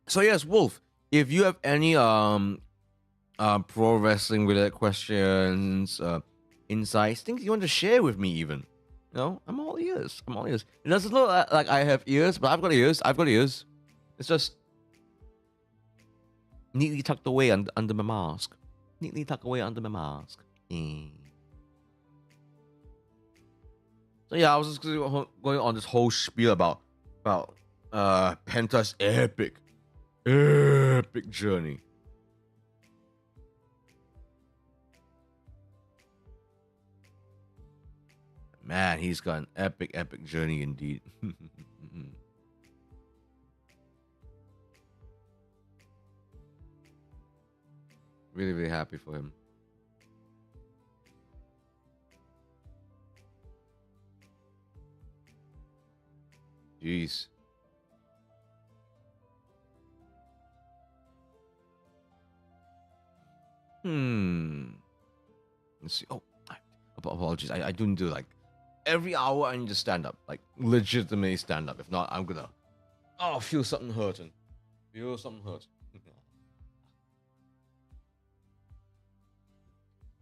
So yes, Wolf, if you have any pro wrestling related questions, insights, things you want to share with me, even, I'm all ears. It doesn't look like I have ears, but I've got ears. It's just neatly tucked away under my mask. So yeah, I was just going on this whole spiel about Penta's epic journey. Man, he's got an epic journey indeed. Really happy for him. Jeez. Let's see. Oh, apologies. I do need to, like, every hour I need to stand up. Like, legitimately stand up. If not, I'm gonna feel something hurting.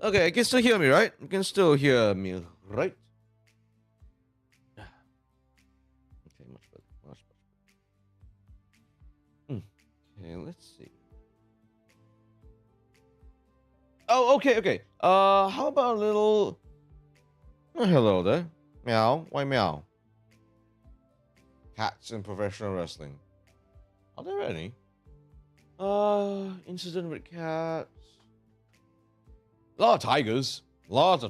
Okay, you can still hear me, right? You can still hear me, right? Okay, much better. Okay, let's see. Oh, okay. How about a little... Oh, hello there. Meow. Why meow? Cats in professional wrestling. Are there any? Incident with cats. Lots of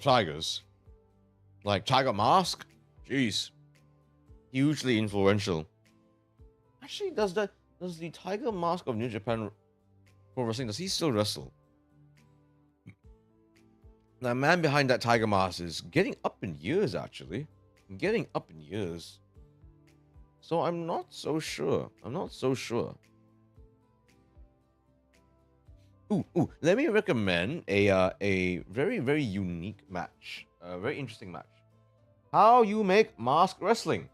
tigers. Like Tiger Mask. Jeez. Hugely influential. Actually, does the Tiger Mask of New Japan Pro Wrestling, does he still wrestle? The man behind that Tiger Mask is getting up in years, actually. So I'm not so sure. Ooh, let me recommend a very unique match. A very interesting match. How you make mask wrestling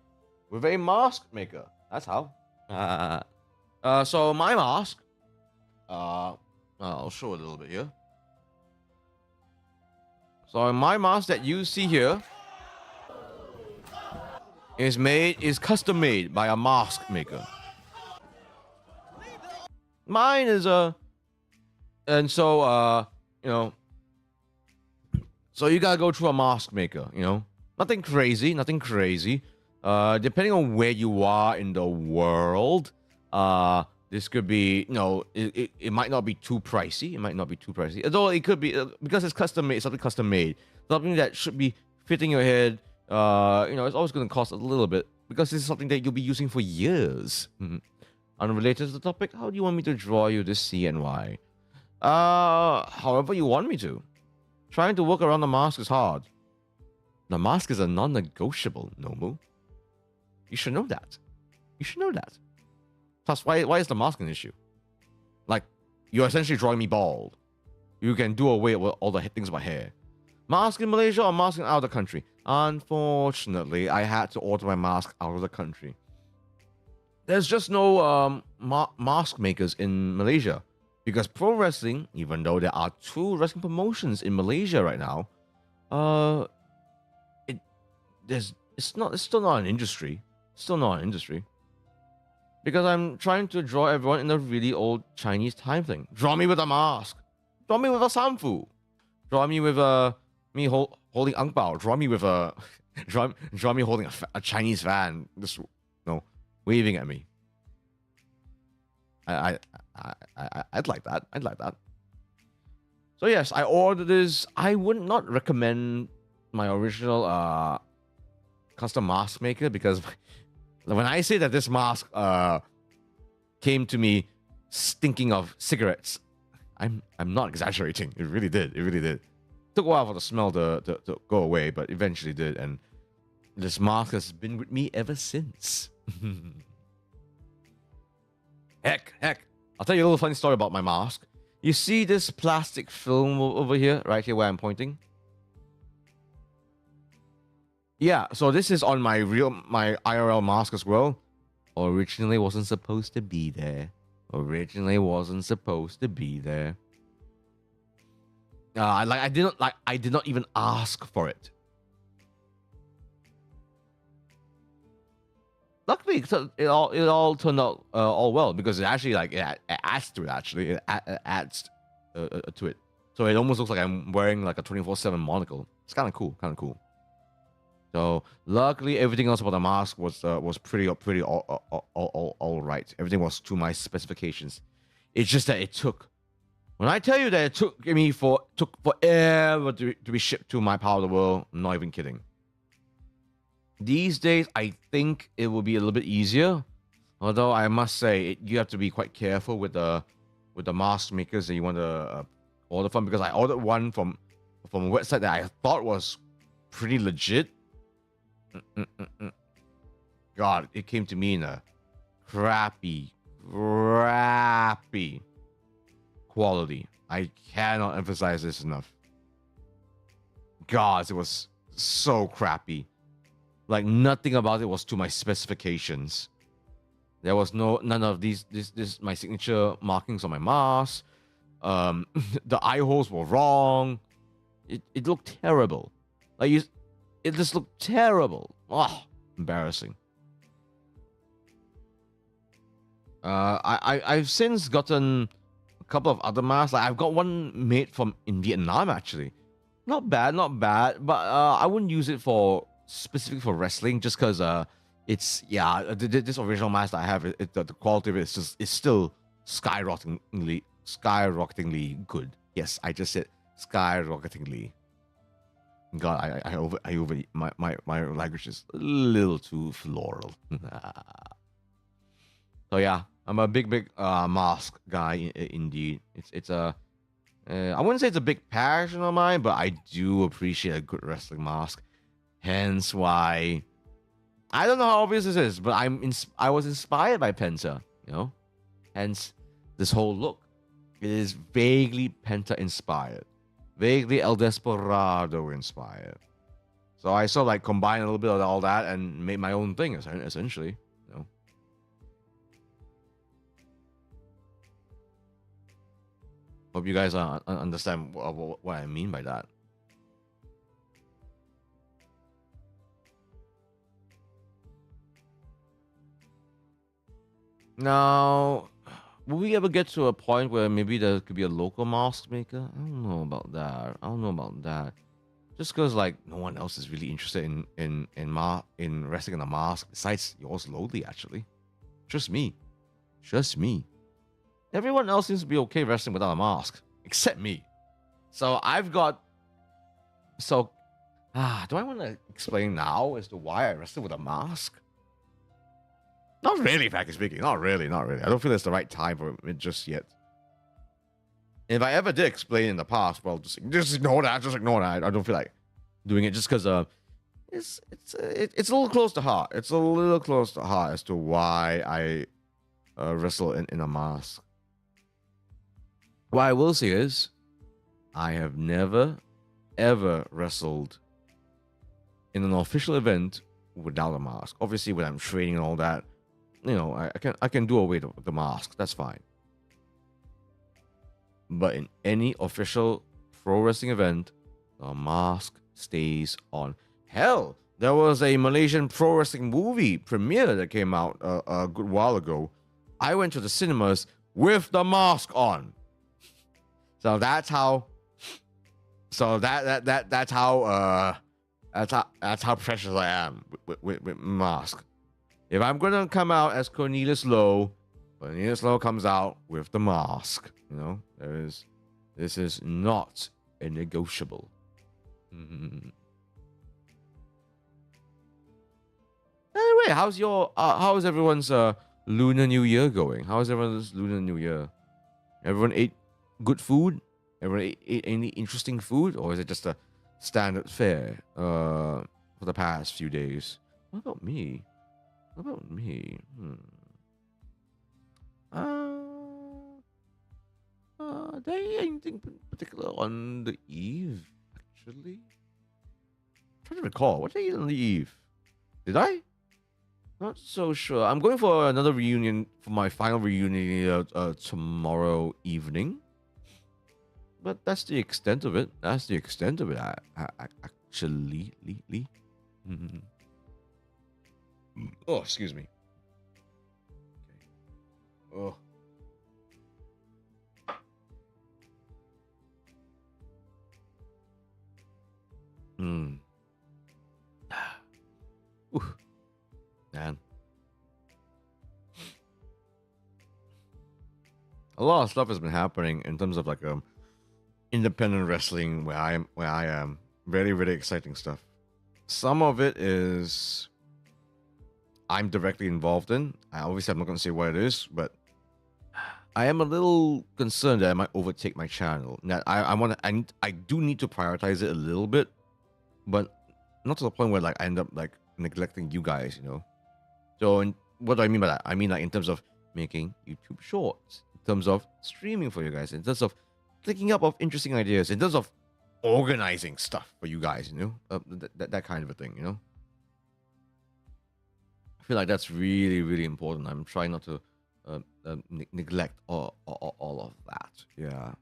with a mask maker. That's how. So my mask. I'll show a little bit here. So my mask that you see here is custom made by a mask maker. Mine is and so So you gotta go through a mask maker, you know? Nothing crazy, nothing crazy. Depending on where you are in the world, this could be, you know, it might not be too pricey. It might not be too pricey. Although it could be, because it's custom made, something custom made. Something that should be fitting your head. You know, it's always going to cost a little bit because this is something that you'll be using for years. Unrelated to the topic, how do you want me to draw you this CNY? However you want me to. Trying to work around the mask is hard. The mask is a non-negotiable, Nomu. You should know that. You should know that. Plus, why is the mask an issue? Like, you're essentially drawing me bald. You can do away with all the things about hair. Mask in Malaysia or mask out of the country? Unfortunately, I had to order my mask out of the country. There's just no mask makers in Malaysia. Because pro wrestling, even though there are 2 wrestling promotions in Malaysia right now, it's still not an industry. Still not an industry. Because I'm trying to draw everyone in the really old Chinese time thing. Draw me with a mask. Draw me with a sanfu. Draw me with me holding ang bao. Draw me with a draw me holding a Chinese fan, just waving at me. I'd like that. I'd like that. So yes, I ordered this. I would not recommend my original custom mask maker because when I say that this mask came to me stinking of cigarettes, I'm not exaggerating. It really did. It really did. Took a while for the smell to go away, but eventually did. And this mask has been with me ever since. Heck. I'll tell you a little funny story about my mask. You see this plastic film over here, right here where I'm pointing? Yeah, so this is on my IRL mask as well. Originally wasn't supposed to be there. Originally wasn't supposed to be there. I did not even ask for it. Luckily, it all turned out all well because it actually it adds to it. Actually, it adds to it. So it almost looks like I'm wearing like a 24/7 monocle. It's kind of cool. So luckily, everything else about the mask was pretty all right. Everything was to my specifications. It's just that it took. When I tell you that it took forever to be shipped to my part of the world, I'm not even kidding. These days, I think it will be a little bit easier. Although I must say, you have to be quite careful with the mask makers that you want to order from, because I ordered one from a website that I thought was pretty legit. God, it came to me in a crappy quality. I cannot emphasize this enough. God, it was so crappy. Like nothing about it was to my specifications. There was none of this my signature markings on my mask. The eye holes were wrong. It looked terrible. It just looked terrible. Oh, embarrassing. I've since gotten a couple of other masks. Like I've got one made in Vietnam actually. Not bad, but I wouldn't use it specifically for wrestling, just because this original mask that I have, the quality of it is still skyrocketingly good. Yes, I just said skyrocketingly. God, my language is a little too floral. So yeah, I'm a big mask guy indeed. It's I wouldn't say it's a big passion of mine, but I do appreciate a good wrestling mask. Hence why, I don't know how obvious this is, but I was inspired by Penta, you know? Hence, this whole look. It is vaguely Penta inspired. Vaguely El Desperado inspired. So I sort of combined a little bit of all that and made my own thing, essentially, you know? Hope you guys understand what I mean by that. Now, will we ever get to a point where maybe there could be a local mask maker? I don't know about that. just because like no one else is really interested in wrestling in a mask besides yours lowly, actually. Just me. Everyone else seems to be okay wrestling without a mask, except me. So I've got. So, do I want to explain now as to why I wrestle with a mask? Not really, frankly speaking. Not really. I don't feel it's the right time for it just yet. If I ever did explain in the past, well, just ignore that. I don't feel like doing it just because it's a little close to heart. It's a little close to heart as to why I wrestle in a mask. What I will say is, I have never ever wrestled in an official event without a mask. Obviously, when I'm training and all that, I can do away with the mask. That's fine. But in any official pro wrestling event, the mask stays on. Hell, there was a Malaysian pro wrestling movie premiere that came out a good while ago. I went to the cinemas with the mask on. So that's how. So that's how precious I am with mask. If I'm gonna come out as Cornelius Lowe comes out with the mask. This is not a negotiable. Anyway, how's everyone's Lunar New Year going? How's everyone's Lunar New Year? Everyone ate good food? Everyone ate any interesting food, or is it just a standard fare for the past few days? What about me? Did I eat anything particular on the eve? Actually, I'm trying to recall. What did I eat on the eve? Did I? Not so sure. I'm going for another reunion, for my final reunion tomorrow evening. But that's the extent of it. Actually. Oh, excuse me. Okay. Oh. Ooh. Man. A lot of stuff has been happening in terms of like independent wrestling where I am. Very, very exciting stuff. Some of it is I'm directly involved in. Obviously, I'm not going to say what it is, but I am a little concerned that I might overtake my channel. Now, I do need to prioritize it a little bit, but not to the point where like I end up like neglecting you guys, So, what do I mean by that? I mean like in terms of making YouTube shorts, in terms of streaming for you guys, in terms of thinking up of interesting ideas, in terms of organizing stuff for you guys, that kind of a thing, I feel like that's really, really important. I'm trying not to neglect all of that. Yeah.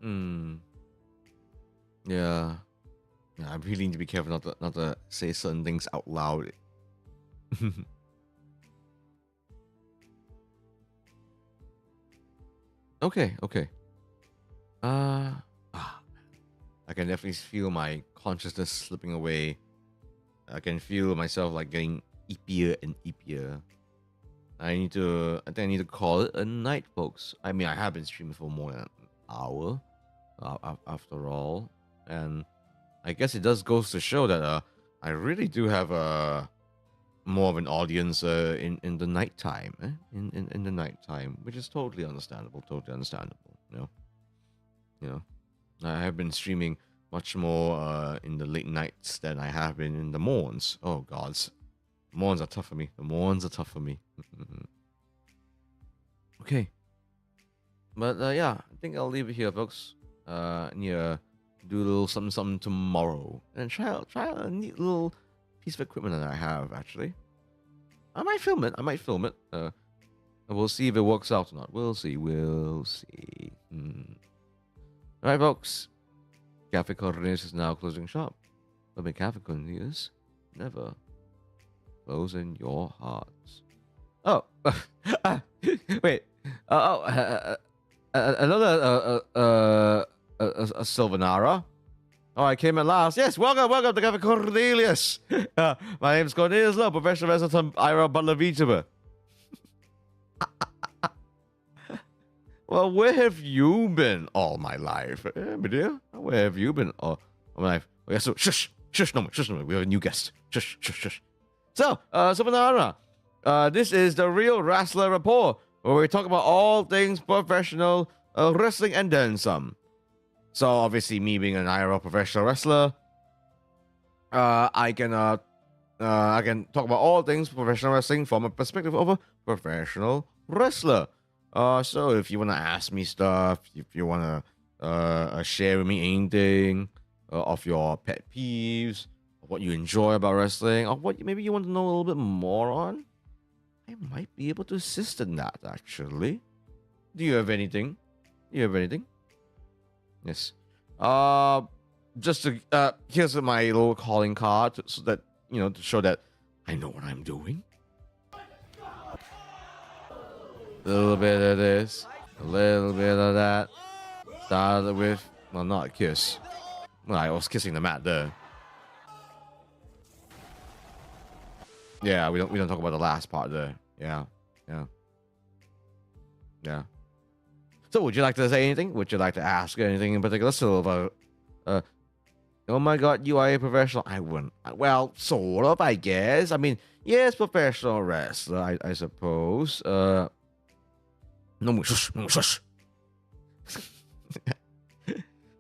Mhm. Yeah. I really need to be careful not to say certain things out loud. Okay. I can definitely feel my consciousness slipping away. I can feel myself like getting eepier and eepier. I think I need to call it a night, folks. I mean, I have been streaming for more than an hour, after all, and I guess it does goes to show that I really do have more of an audience in the nighttime, in the nighttime, which is totally understandable. I have been streaming much more in the late nights than I have been in the morns. Oh gods, morns are tough for me. Okay, but yeah, I think I'll leave it here, folks. Need to do a little something tomorrow and try a neat little piece of equipment that I have actually. I might film it. We'll see if it works out or not. We'll see. All right, folks. Cafe Cornelius is now closing shop. But my Cafe Cornelius never closing your hearts. Oh, wait. Another a Sylvanara. Oh, I came at last. Yes, welcome to Cafe Cornelius. My name's Cornelius Lowe, professional wrestler from Butler Vtuber. Well, where have you been all my life? Dear? Where have you been all my life? Okay, so shush, no more. We have a new guest. Shush. So, Sylvanara, this is the Real Wrestler Rapport, where we talk about all things professional wrestling and then some. So, obviously, me being an IRL professional wrestler, I can talk about all things professional wrestling from a perspective of a professional wrestler. So if you want to ask me stuff, if you want to share with me anything of your pet peeves, of what you enjoy about wrestling, or what maybe you want to know a little bit more on, I might be able to assist in that, actually. Do you have anything? Yes. Just to, here's my little calling card so that, to show that I know what I'm doing. A little bit of this, a little bit of that. Started with, well, not a kiss. Well, I was kissing the mat there. Yeah, we don't talk about the last part there. Yeah. So, would you like to say anything? Would you like to ask anything in particular? So, oh my God, you are a professional. I wouldn't. Well, sort of, I guess. I mean, yes, professional wrestler, I suppose. No shush.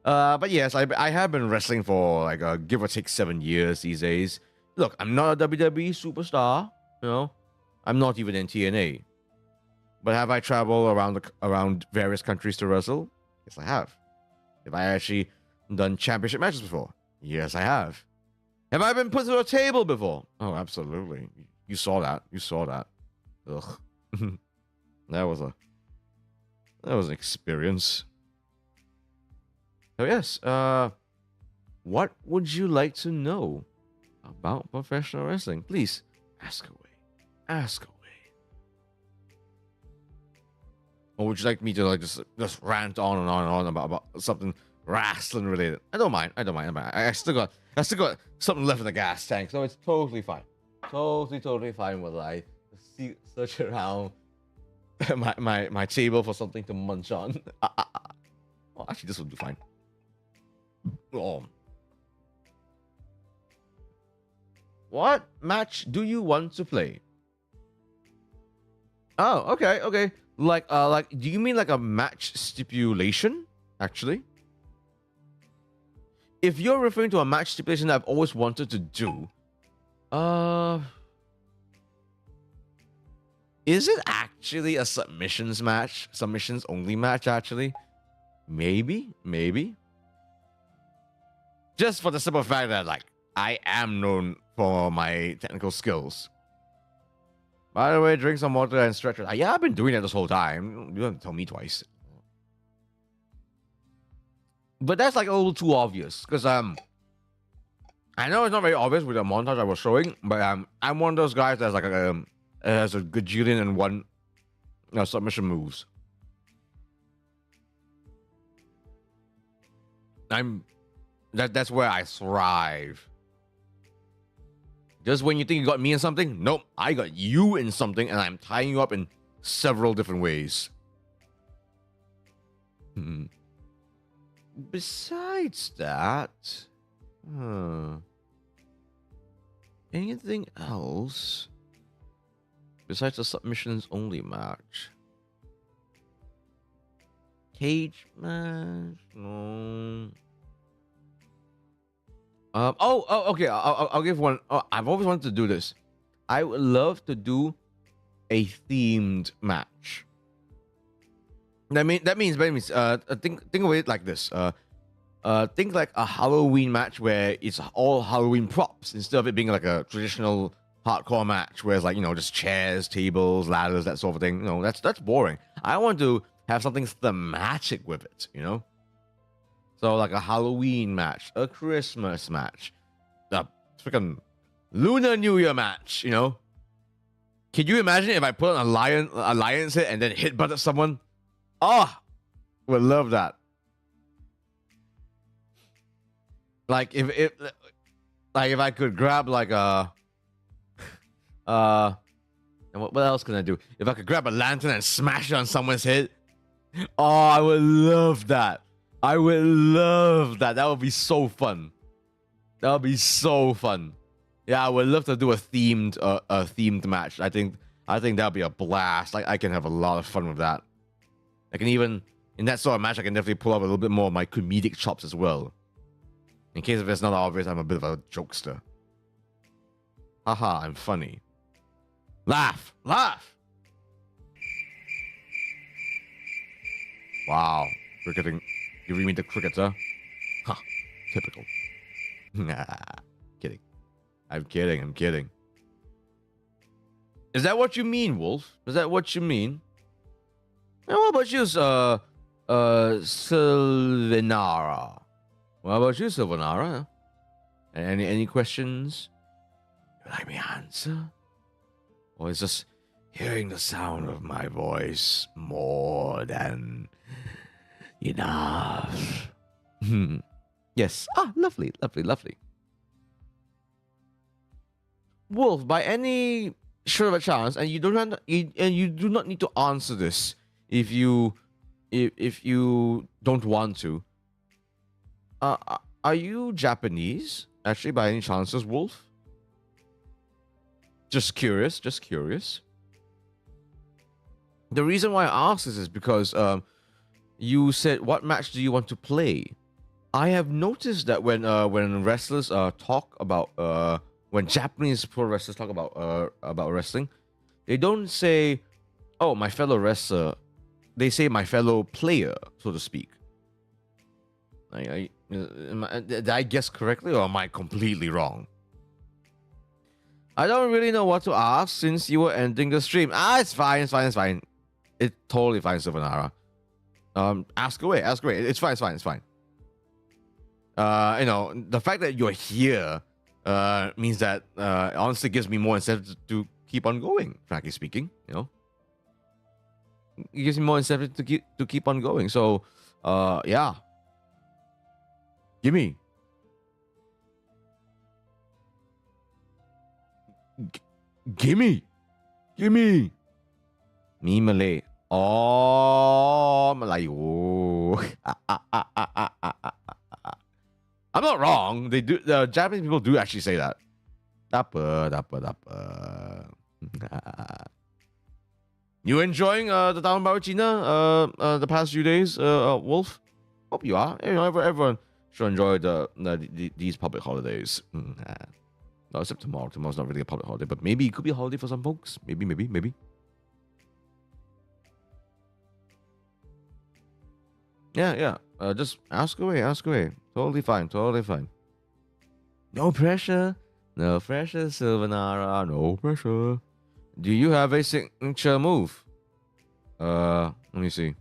But yes, I have been wrestling for like give or take 7 years these days. Look, I'm not a WWE superstar, I'm not even in TNA. But have I traveled around various countries to wrestle? Yes, I have. Have I actually done championship matches before? Yes, I have. Have I been put to a table before? Oh, absolutely. You saw that. Ugh. That was an experience. So yes, what would you like to know about professional wrestling? Please ask away. Or would you like me to like just rant on and on about something wrestling related? I don't mind. I still got something left in the gas tank, so it's totally fine. Totally fine with I search around my table for something to munch on. Well, actually, this will do fine. Oh. What match do you want to play? Oh, okay. Like, do you mean like a match stipulation? Actually, if you're referring to a match stipulation that I've always wanted to do, is it actually a submissions only match? Actually, maybe. Just for the simple fact that like I am known for my technical skills. By the way, drink some water and stretch it. Yeah, I've been doing it this whole time. You don't have to tell me twice. But that's like a little too obvious because I know it's not very obvious with the montage I was showing, but I'm one of those guys that's like has a gajillion and one submission moves. That's where I thrive. Just when you think you got me in something, nope, I got you in something, and I'm tying you up in several different ways. Besides that, anything else besides the submissions only match? Cage match? No. Okay. I'll give one. I've always wanted to do this. I would love to do a themed match. That means. Think of it like this. think like a Halloween match where it's all Halloween props instead of it being like a traditional hardcore match where it's like, just chairs, tables, ladders, that sort of thing. That's boring. I want to have something thematic with it, So like a Halloween match, a Christmas match, a freaking Lunar New Year match, Can you imagine if I put on a lion's head and then hit butted someone? Oh, would love that. Like if I could grab like a and what else can I do? If I could grab a lantern and smash it on someone's head, oh, I would love that. I would love that. That would be so fun. That would be so fun. Yeah, I would love to do a themed match. I think that'd be a blast. I can have a lot of fun with that. I can even in that sort of match, I can definitely pull up a little bit more of my comedic chops as well. In case if it's not obvious, I'm a bit of a jokester. Haha, I'm funny. Laugh! Laugh! Wow. Cricketing. Giving me the cricketer. Huh. Typical. Nah. Kidding. I'm kidding. Is that what you mean, Wolf? Is that what you mean? And what about you, Sylvanara? What about you, Sylvanara? Any questions? You like me answer? Or is just hearing the sound of my voice more than enough? Yes. Ah, lovely. Wolf, by any sure of a chance, and you do not need to answer this if you don't want to. Are you Japanese? Actually, by any chances, Wolf? Just curious. The reason why I asked this is because you said, what match do you want to play? I have noticed that when wrestlers talk about when Japanese pro wrestlers talk about wrestling, they don't say, "Oh, my fellow wrestler." They say, "My fellow player," so to speak. Did I guess correctly, or am I completely wrong? I don't really know what to ask since you were ending the stream. It's fine. It's totally fine, Sylvanara. Ask away. It's fine. The fact that you're here means that honestly gives me more incentive to keep on going, frankly speaking, It gives me more incentive to keep on going. So yeah. Gimme. Me Malay. Oh, Malayo. I'm not wrong. They do. The Japanese people do actually say that. Dapper. You enjoying the Town Baruchina the past few days, Wolf? Hope you are. Everyone should enjoy these public holidays. No, except tomorrow. Tomorrow's not really a public holiday, but maybe it could be a holiday for some folks. Maybe. Yeah. Just ask away. Totally fine. No pressure, Sylvanara. No pressure. Do you have a signature move? Let me see.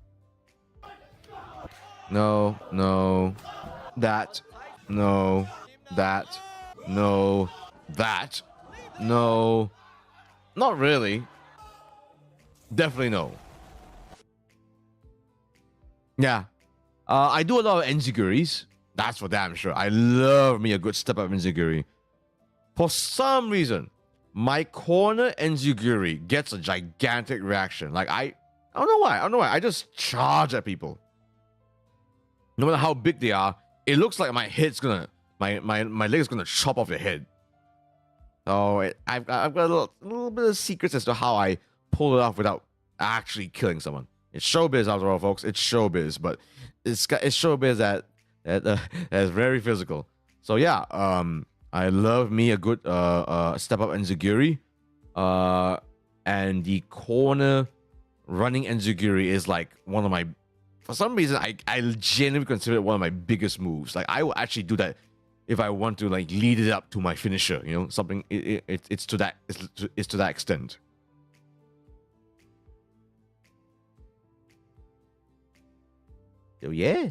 No. That. No. That. No. That. No. Not really. Definitely no. Yeah. I do a lot of enziguris. That's for damn sure. I love me a good step up enziguri. For some reason, my corner enziguri gets a gigantic reaction. Like I don't know why. I just charge at people. No matter how big they are, it looks like my leg's gonna chop off your head. So I've got a little bit of secrets as to how I pull it off without actually killing someone. It's showbiz after all, folks. It's showbiz, but it's showbiz that is very physical. So yeah, I love me a good step up enziguri, and the corner running enziguri is like one of my for some reason, I genuinely consider it one of my biggest moves. Like, I will actually do that if I want to like lead it up to my finisher. You know, something. It's to that extent. So yeah.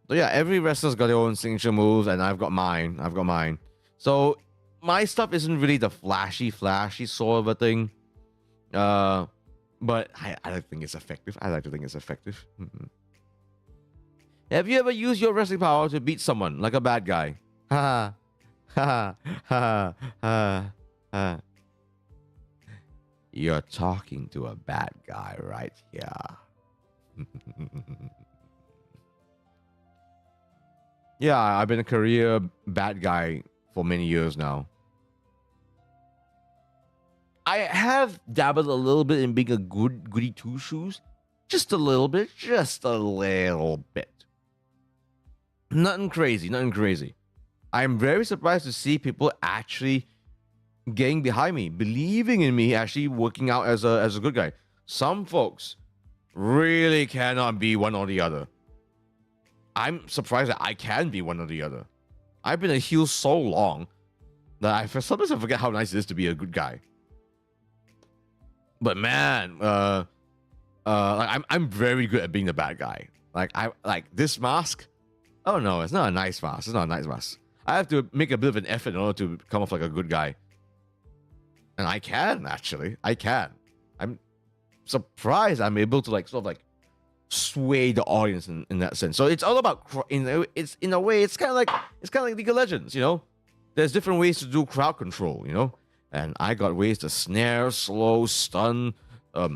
So yeah, every wrestler's got their own signature moves, and I've got mine. So my stuff isn't really the flashy sort of a thing. But I don't think it's effective. I like to think it's effective. Have you ever used your wrestling power to beat someone, like a bad guy? Ha ha ha ha ha. You're talking to a bad guy right here. Yeah, I've been a career bad guy for many years now. I have dabbled a little bit in being a goody two shoes. Just a little bit. Nothing crazy. I'm very surprised to see people actually getting behind me, believing in me, actually working out as a good guy. Some folks really cannot be one or the other. I'm surprised that I can be one or the other. I've been a heel so long that sometimes I forget how nice it is to be a good guy. But man, I'm very good at being the bad guy. Like this mask. Oh no, it's not a nice mask. I have to make a bit of an effort in order to come off like a good guy. And I can actually. I'm surprised I'm able to like sort of like sway the audience in that sense. So it's all about in a way it's kind of like League of Legends, you know. There's different ways to do crowd control, you know. And I got ways to snare, slow, stun,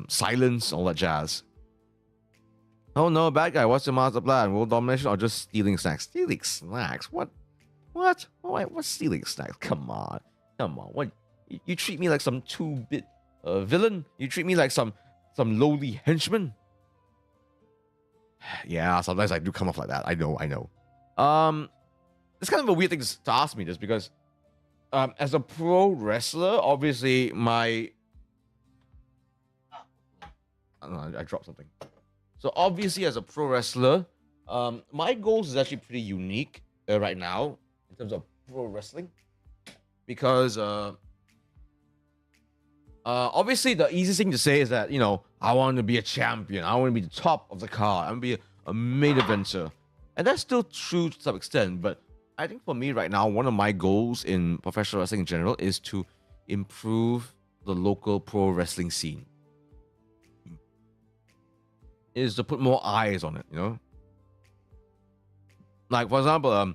silence, all that jazz. Oh no, bad guy, what's your master plan? World domination or just stealing snacks? Stealing snacks? What? What's stealing snacks? Come on. What? You treat me like some 2-bit villain? You treat me like some lowly henchman? Yeah, sometimes I do come off like that. I know. It's kind of a weird thing to ask me this because as a pro wrestler, obviously I dropped something. So obviously as a pro wrestler, my goals is actually pretty unique right now in terms of pro wrestling because obviously the easiest thing to say is that, you know, I want to be a champion. I want to be the top of the card. I want to be a main eventer. And that's still true to some extent. But I think for me right now, one of my goals in professional wrestling in general is to improve the local pro wrestling scene. Is to put more eyes on it, you know? Like, for example,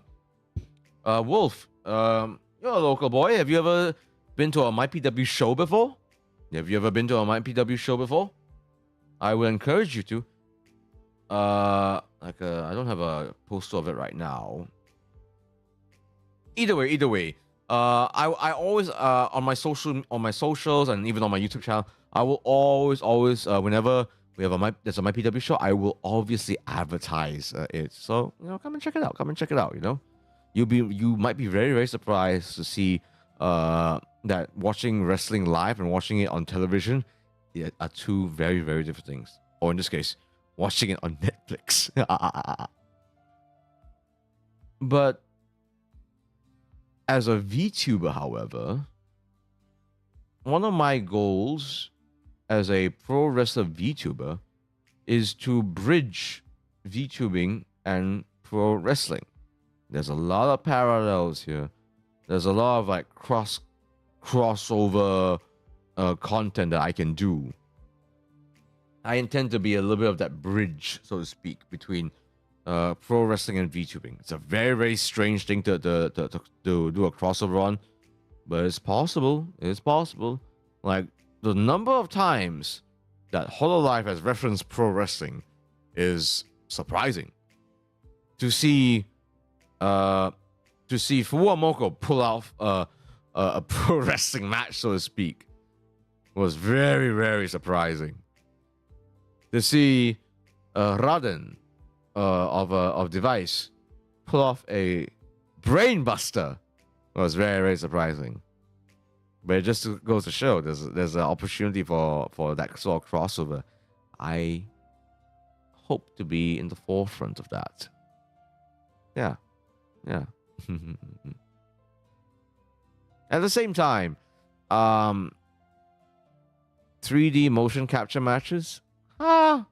Wolf, you're a local boy. Have you ever been to a MyPW show before? Have you ever been to a MyPW show before? I would encourage you to. I don't have a poster of it right now. Either way. I always on my socials and even on my YouTube channel, I will always whenever there's a MyPW show, I will obviously advertise it. So, you know, come and check it out. You know, you might be very, very surprised to see that watching wrestling live and watching it on television are two very, very different things. Or in this case, watching it on Netflix. But as a VTuber, however, one of my goals as a pro wrestler VTuber is to bridge VTubing and pro wrestling. There's a lot of parallels here. There's a lot of like crossover content that I can do. I intend to be a little bit of that bridge, so to speak, between pro wrestling and VTubing. It's a very, very strange thing to do a crossover on, but it's possible. It's possible. Like the number of times that Hololive has referenced pro wrestling is surprising. To see Fuwamoko pull off a pro wrestling match, so to speak, was very, very surprising. To see Raden of Device pull off a brainbuster was very, very surprising. But it just goes to show there's an opportunity for that sort of crossover. I hope to be in the forefront of that. Yeah. At the same time, 3D motion capture matches. Why,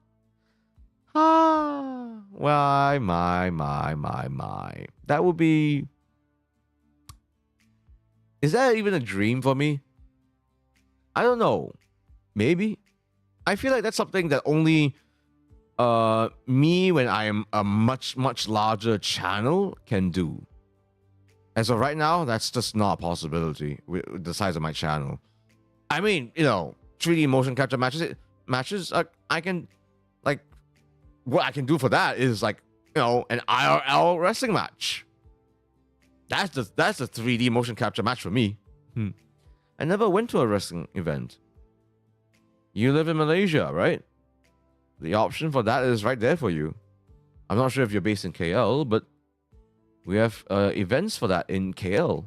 my. That would be. Is that even a dream for me? I don't know. Maybe. I feel like that's something that only me, when I am a much larger channel, can do. As of right now, that's just not a possibility with the size of my channel. I mean, 3D motion capture matches. I can, like, what I can do for that is like, an IRL wrestling match. That's a 3D motion capture match for me. I never went to a wrestling event. You live in Malaysia, right? The option for that is right there for you. I'm not sure if you're based in KL, but we have events for that in KL.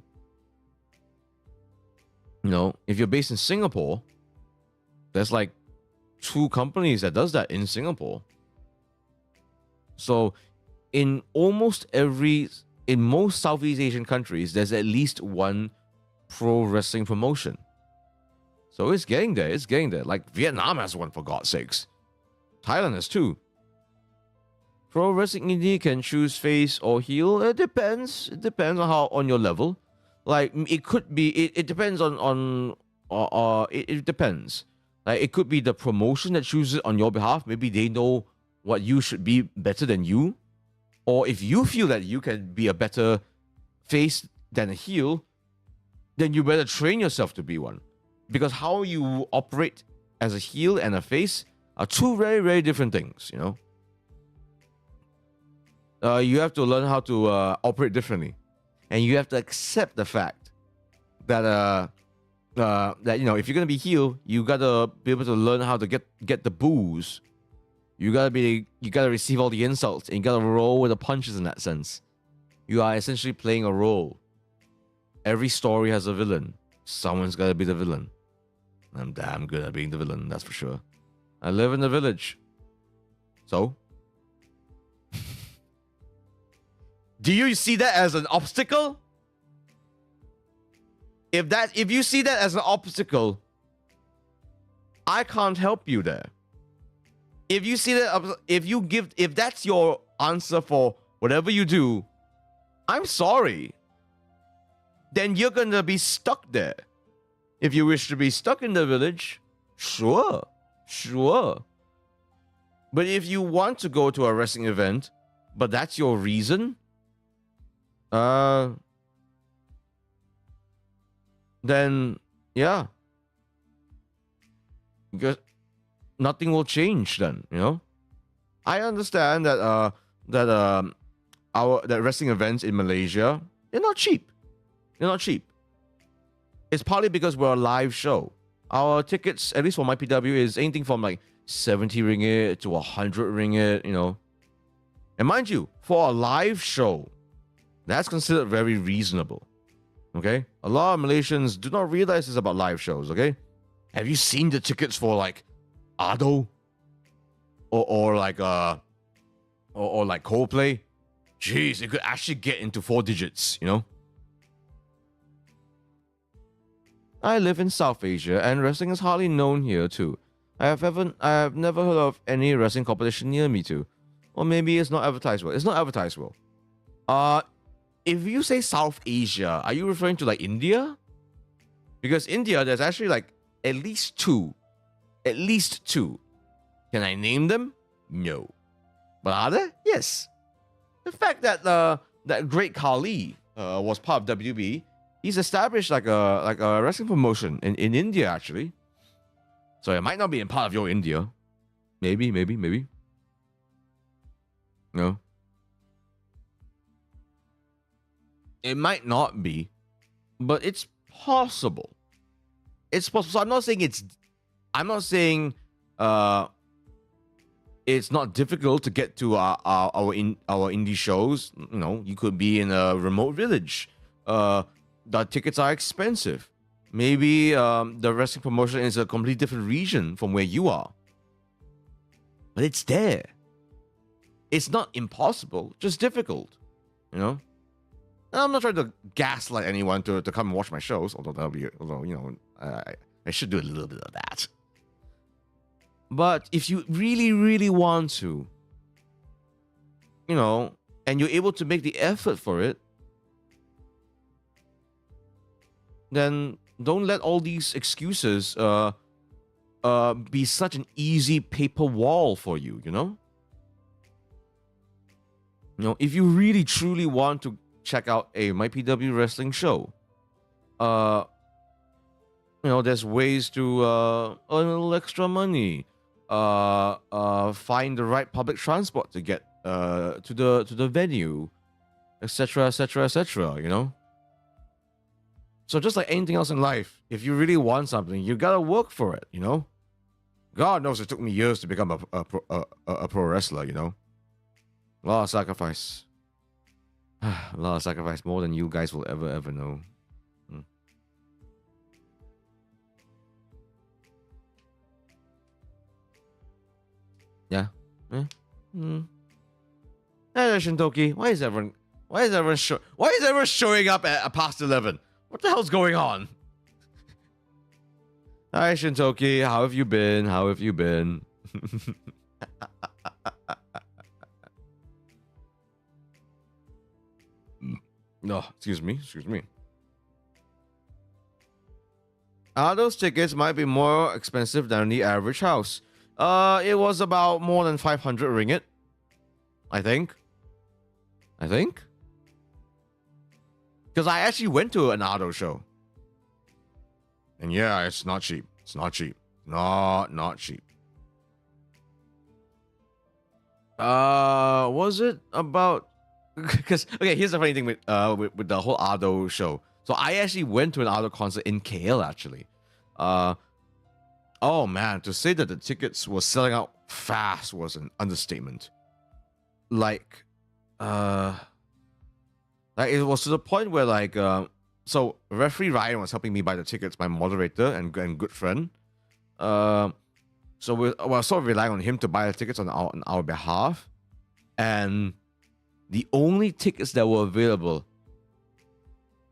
If you're based in Singapore, there's like 2 companies that does that in Singapore. So in most Southeast Asian countries, there's at least one pro wrestling promotion. So it's getting there. Like Vietnam has one, for God's sakes. Thailand has 2. Pro wrestling indie can choose face or heel. It depends. It depends on your level. Like it could be. It depends on it depends. Like it could be the promotion that chooses it on your behalf. Maybe they know what you should be better than you, or if you feel that you can be a better face than a heel, then you better train yourself to be one. Because how you operate as a heel and a face are 2 very, very different things, You have to learn how to operate differently. And you have to accept the fact that, if you're going to be heel, you got to be able to learn how to get the boos. You got to receive all the insults, and you got to roll with the punches in that sense. You are essentially playing a role. Every story has a villain. Someone's got to be the villain. I'm damn good at being the villain, that's for sure. I live in the village. So? Do you see that as an obstacle? If you see that as an obstacle, I can't help you there. If you see that, if that's your answer for whatever you do, I'm sorry. Then you're gonna be stuck there. If you wish to be stuck in the village, sure. But if you want to go to a wrestling event, but that's your reason, then yeah, because nothing will change then, I understand that that wrestling events in Malaysia, they're not cheap. It's partly because we're a live show. Our tickets, at least for my PW, is anything from like 70 ringgit to 100 ringgit, And mind you, for a live show, that's considered very reasonable. Okay? A lot of Malaysians do not realize this about live shows, okay? Have you seen the tickets for like Ado? Or like Coldplay? Jeez, it could actually get into 4 digits, I live in South Asia, and wrestling is hardly known here too. I have never heard of any wrestling competition near me too. Or maybe it's not advertised well. It's not advertised well. If you say South Asia, are you referring to like India? Because India, there's actually like at least two. At least 2. Can I name them? No. But are there? Yes. The fact that that Great Khali was part of WB, he's established like a wrestling promotion in India actually. So it might not be in part of your India. Maybe. No. It might not be, but it's possible. It's possible. So I'm not saying it's not difficult to get to our indie shows. You could be in a remote village. The tickets are expensive. Maybe the wrestling promotion is a completely different region from where you are. But it's there. It's not impossible, just difficult. You know? And I'm not trying to gaslight anyone to come and watch my shows, although I should do a little bit of that. But if you really, really want to, and you're able to make the effort for it, then don't let all these excuses be such an easy paper wall for you, if you really truly want to check out a MyPW wrestling show, there's ways to earn a little extra money, find the right public transport to get to the venue, etc., etc., etc. So just like anything else in life, if you really want something, you gotta work for it. God knows it took me years to become a pro wrestler. A lot of sacrifice. A lot of sacrifice, more than you guys will ever know. Yeah. Hey, Shintoki, why is everyone showing up at past 11? What the hell's going on? Hi, Shintoki, how have you been? No, excuse me. Those tickets might be more expensive than the average house. It was about more than 500 ringgit. I think. Because I actually went to an Ado show. And yeah, it's not cheap. Not cheap. Was it about... Because, okay, here's the funny thing with the whole Ado show. So I actually went to an Ado concert in KL, actually. Oh man, to say that the tickets were selling out fast was an understatement. Like it was to the point where so referee Ryan was helping me buy the tickets, my moderator and good friend. So we're sort of relying on him to buy the tickets on our behalf, and the only tickets that were available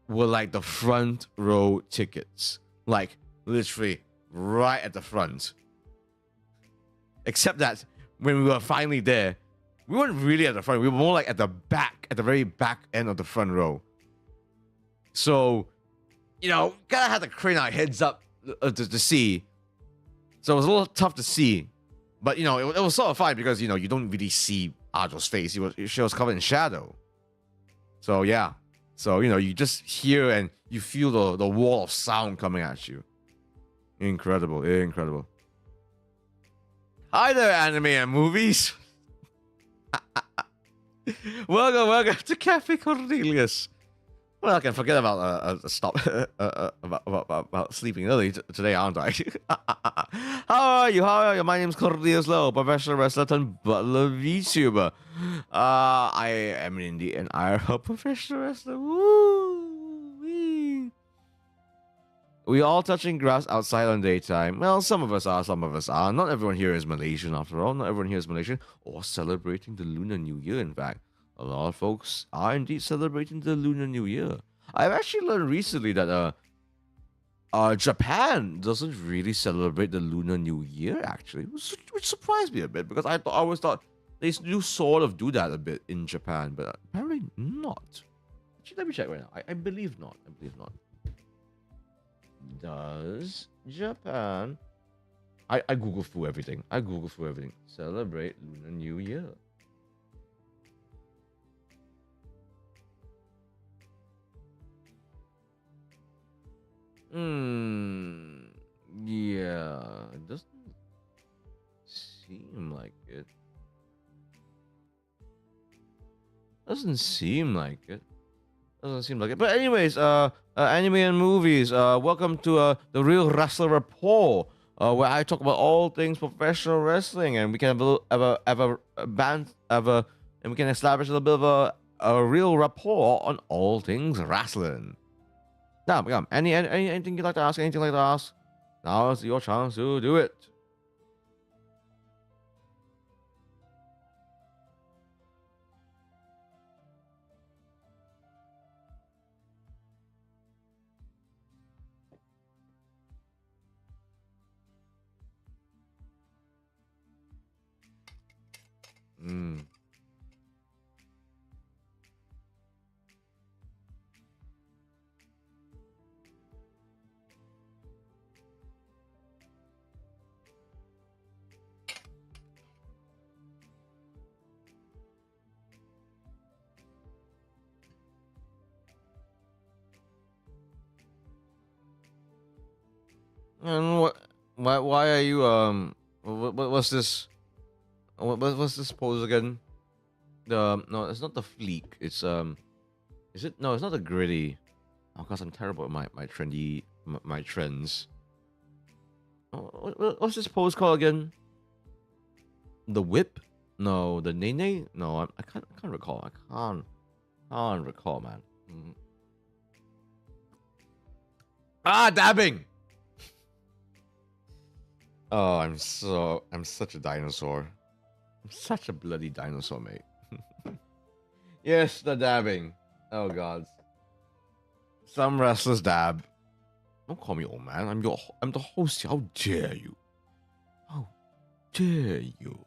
were like the front row tickets, like literally right at the front. Except that when we were finally there, we weren't really at the front. We were more like at the back, at the very back end of the front row. So, kind of had to crane our heads up to see. So it was a little tough to see. But, it was sort of fine because, you don't really see Ajo's face. She was covered in shadow. So, yeah. So, you just hear and you feel the wall of sound coming at you. Incredible. Hi there, anime and movies. welcome to Cafe Cornelius. Well, I can forget about about sleeping early today, aren't I? How are you? My name's Cornelius Lowe, professional wrestler turned Butler VTuber. I am an indie and I am a professional wrestler. Woo-wee. We all touching grass outside on daytime. Well, some of us are. Not everyone here is Malaysian, after all. Not everyone here is Malaysian or celebrating the Lunar New Year, in fact. A lot of folks are indeed celebrating the Lunar New Year. I've actually learned recently that Japan doesn't really celebrate the Lunar New Year, actually, which surprised me a bit, because I always thought they do sort of do that a bit in Japan, but apparently not. Actually, let me check right now. I believe not. Does Japan... I Google through everything. Celebrate Lunar New Year. Yeah, it doesn't seem like it. Doesn't seem like it. But anyways, anime and movies. Welcome to the Real Wrestler Rapport, where I talk about all things professional wrestling, and we can and we can establish a little bit of a real rapport on all things wrestling. Come. Anything you'd like to ask? Anything you'd like to ask? Now's your chance to do it. And why are you what's this? What's this pose again? No, it's not the fleek. It's is it? No, it's not the gritty. Oh, cause I'm terrible at my trendy my trends. What's this pose called again? The whip? No, the nene? No, I can't recall. I can't recall, man. Dabbing. Oh, I'm such a dinosaur. I'm such a bloody dinosaur, mate. Yes, the dabbing. Oh god. Some wrestlers dab. Don't call me old man. I'm the host. How dare you? How dare you?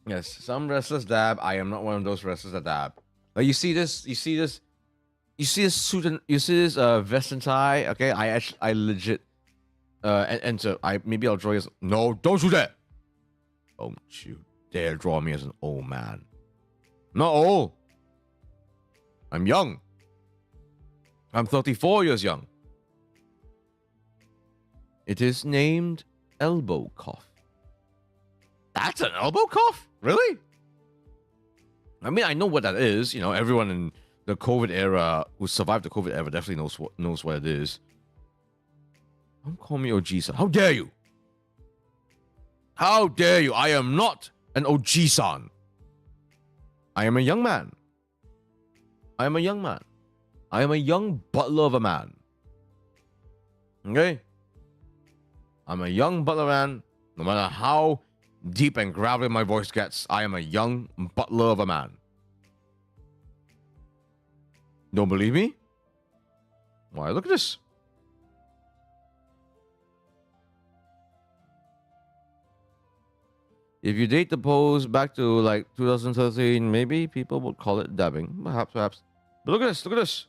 Yes, some wrestlers dab. I am not one of those wrestlers that dab. But you see this suit and you see this vest and tie. Okay, I legit enter. Maybe I'll draw you. No, don't do that. Don't you dare draw me as an old man. I'm not old. I'm young. I'm 34 years young. It is named elbow cough. That's an elbow cough? Really? I mean, I know what that is. You know, everyone in the COVID era who survived the COVID era definitely knows what it is. Don't call me OG-san. How dare you? How dare you? I am not an OG-san. I am a young man. I am a young man. I am a young butler of a man. Okay? I'm a young butler man. No matter how deep and gravelly my voice gets, I am a young butler of a man. Don't believe me? Why, look at this. If you date the pose back to like 2013, maybe people would call it dabbing. Perhaps. But look at this. Look at this.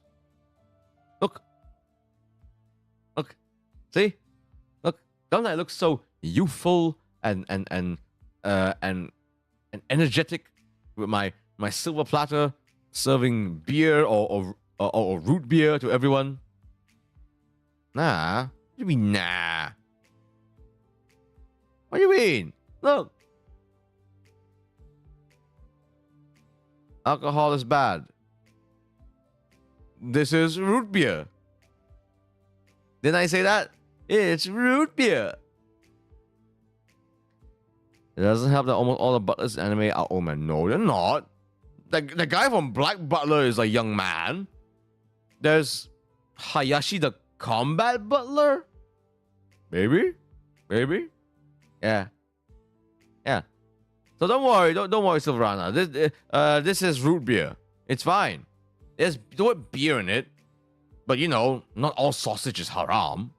Look. See? Look. Don't I look so youthful and energetic with my silver platter serving beer or root beer to everyone? Nah. What do you mean, nah? What do you mean? Look. Alcohol is bad. This is root beer. Didn't I say that? It's root beer. It doesn't help that almost all the butlers in anime are old men. No, they're not. The guy from Black Butler is a young man. There's Hayashi the Combat Butler. Maybe. Yeah. So don't worry, don't worry, Silverana. This is root beer. It's fine. There's the word beer in it, but you know, not all sausage is haram.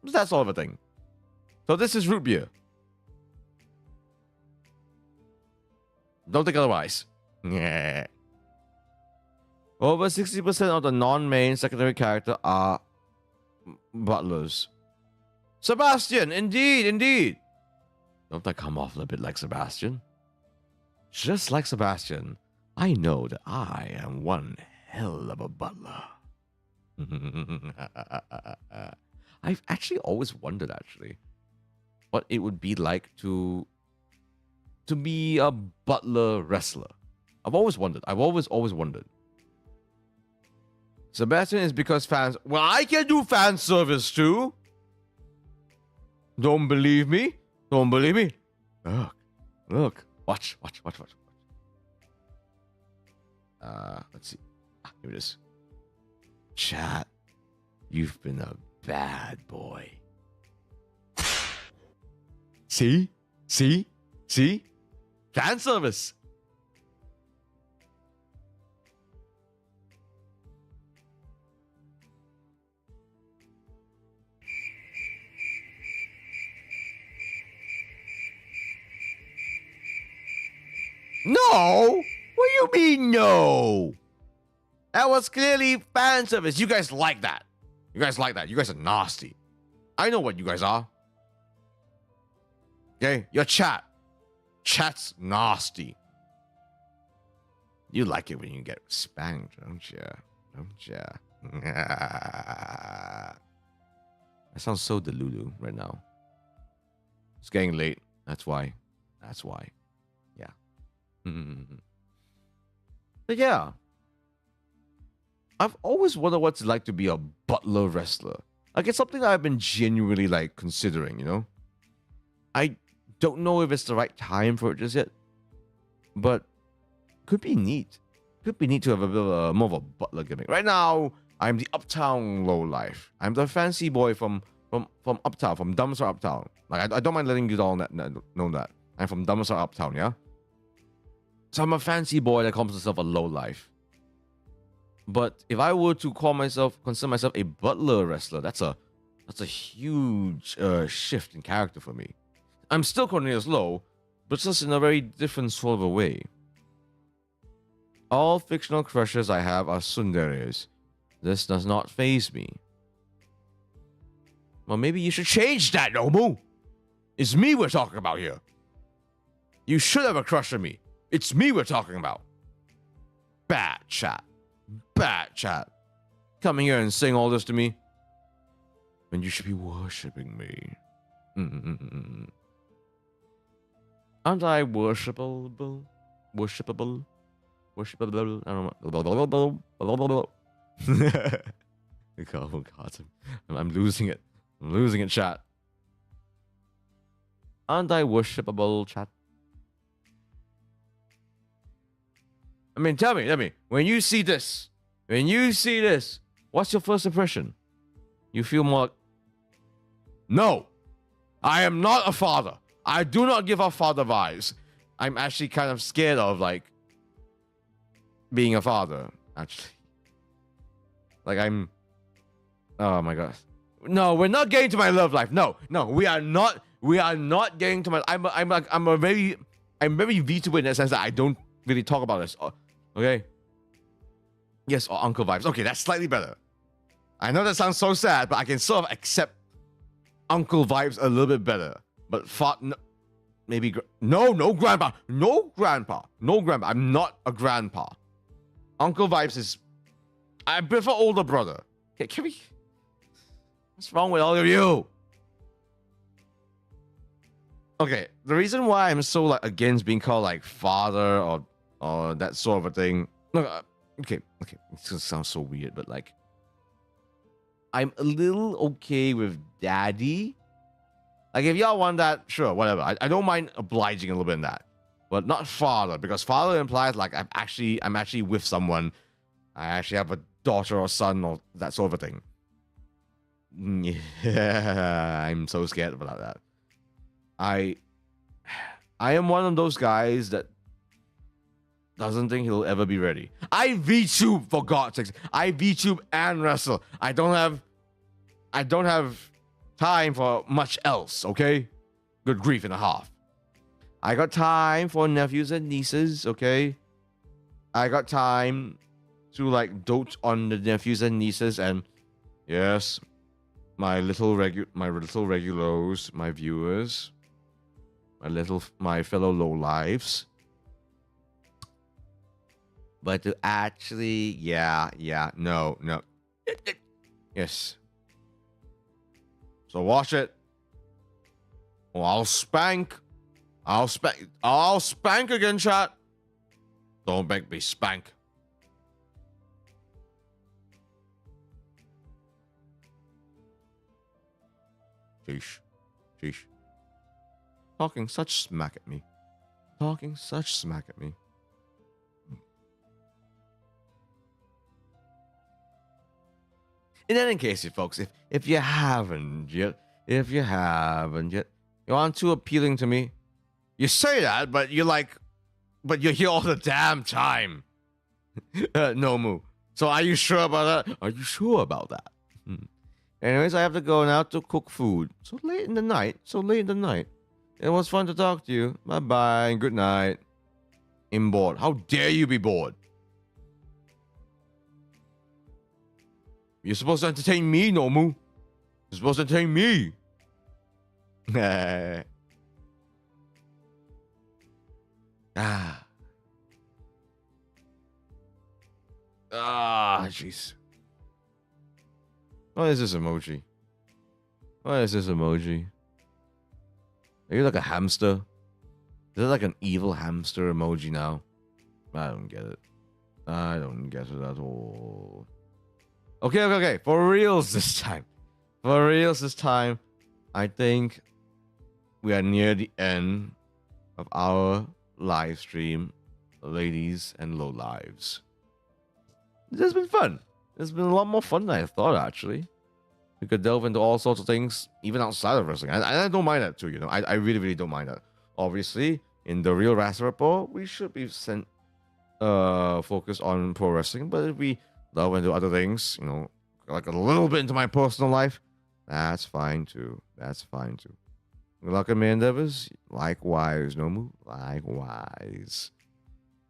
It's that sort of a thing. So this is root beer. Don't think otherwise. Yeah. Over 60% of the non-main secondary character are butlers. Sebastian, indeed. Don't I come off a bit like Sebastian? Just like Sebastian, I know that I am one hell of a butler. I've actually always wondered, what it would be like to be a butler wrestler. I've always wondered. I've always wondered. Sebastian is because fans... Well, I can do fan service too. Don't believe me? Look. Watch. Let's see. Give me this. Chat, you've been a bad boy. See? See? See? Fan service. No! What do you mean, no? That was clearly fan service. You guys like that. You guys like that. You guys are nasty. I know what you guys are. Okay? Your chat. Chat's nasty. You like it when you get spanked, don't you? Don't you? I sound so delulu right now. It's getting late. That's why. That's why. Yeah. But yeah. I've always wondered what it's like to be a Butler wrestler. Like, it's something that I've been genuinely, like, considering, you know? I don't know if it's the right time for it just yet. But could be neat. Could be neat to have a bit of a, more of a Butler gimmick. Right now, I'm the uptown lowlife. I'm the fancy boy from uptown, from Dumpster Uptown. Like, I don't mind letting you all know that. I'm from Dumpster Uptown, yeah? So I'm a fancy boy that calls himself a lowlife. But if I were to consider myself a Butler wrestler, that's a huge shift in character for me. I'm still Cornelius Low, but just in a very different sort of a way. All fictional crushes I have are sundares. This does not faze me. Well, maybe you should change that, Nobu. It's me we're talking about here. You should have a crush on me. It's me we're talking about. Bad chat. Bad chat. Coming here and saying all this to me when you should be worshipping me. Aren't I worshipable? Worshipable? Worshipable? I don't know. Oh God, I'm losing it. I'm losing it, chat. Aren't I worshipable, chat? I mean, tell me, when you see this, what's your first impression? You feel more... No, I am not a father. I do not give off father vibes. I'm actually kind of scared of, like, being a father, actually. Like, I'm... Oh, my God. No, we're not getting to my love life. No, we are not getting to my... I'm very VTuber in that sense that I don't really talk about this. Okay? Yes, or uncle vibes. Okay, that's slightly better. I know that sounds so sad, but I can sort of accept uncle vibes a little bit better. But maybe... No, grandpa. No, grandpa. I'm not a grandpa. Uncle vibes is... I prefer older brother. Okay, can we... What's wrong with all of you? Okay, the reason why I'm so, like, against being called, like, father or that sort of a thing... No, okay. This sounds so weird, but, like... I'm a little okay with daddy. Like, if y'all want that, sure, whatever. I don't mind obliging a little bit in that. But not father, because father implies, like, I'm actually with someone. I actually have a daughter or son or that sort of a thing. Yeah, I'm so scared about that. I am one of those guys that doesn't think he'll ever be ready. I VTube, for God's sakes. I VTube and wrestle. I don't have time for much else, okay? Good grief and a half. I got time for nephews and nieces, okay? I got time to, like, dote on the nephews and nieces, and yes, my little regulars, my viewers, my fellow lowlives. But to actually, no. Yes. So watch it. Or I'll spank again, chat. Don't make me spank. Sheesh. Talking such smack at me. In any case, you folks, if you haven't yet, you aren't too appealing to me. You say that, but but you're here all the damn time. No moo. So are you sure about that? Are you sure about that? Anyways, I have to go now to cook food. So late in the night. It was fun to talk to you. Bye-bye. Good night. I'm bored. How dare you be bored? You're supposed to entertain me, Nomu. You're supposed to entertain me. Jeez. What is this emoji? Are you like a hamster? Is it like an evil hamster emoji now? I don't get it. I don't get it at all. Okay. For reals this time. I think we are near the end of our live stream, ladies and low lives. This has been fun. It's been a lot more fun than I thought, actually. We could delve into all sorts of things, even outside of wrestling. And I don't mind that, too, you know. I really, really don't mind that. Obviously, in the real Rapport, we should be focused on pro wrestling. But if we delve into other things, you know, like a little bit into my personal life, that's fine, too. Good luck in my endeavors. Likewise, Nomu. Likewise.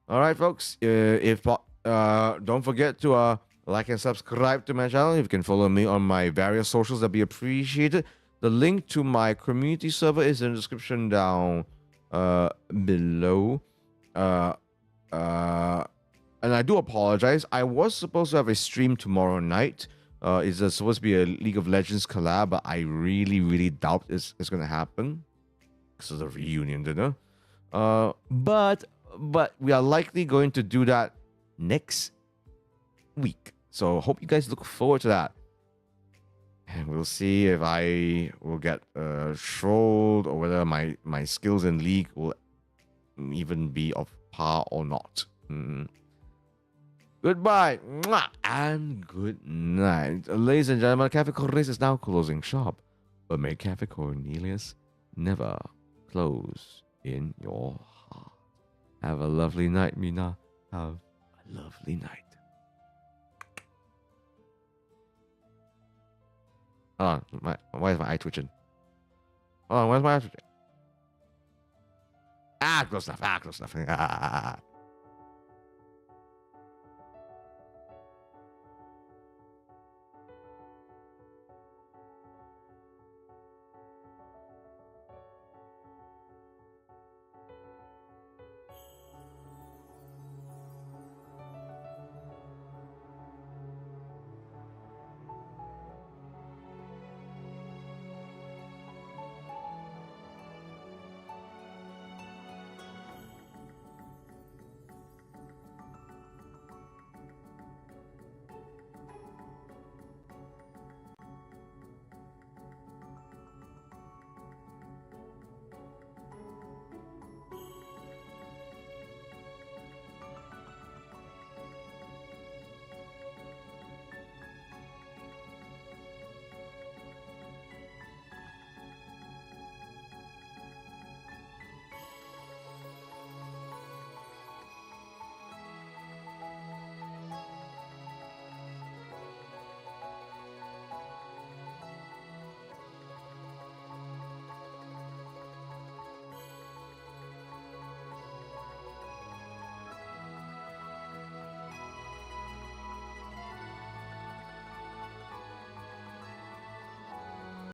All right, folks. Don't forget to like and subscribe to my channel. If you can follow me on my various socials, that'd be appreciated. The link to my community server is in the description down below. And I do apologize. I was supposed to have a stream tomorrow night. It's supposed to be a League of Legends collab, but I really, really doubt it's going to happen because of the reunion dinner. But we are likely going to do that next week. So hope you guys look forward to that. And we'll see if I will get trolled or whether my skills in League will even be of par or not. Goodbye and good night. Ladies and gentlemen, Cafe Cornelius is now closing shop. But may Cafe Cornelius never close in your heart. Have a lovely night, Mina. Have a lovely night. Hold on, why is my eye twitching? Hold on, where's my eye twitching? Close enough.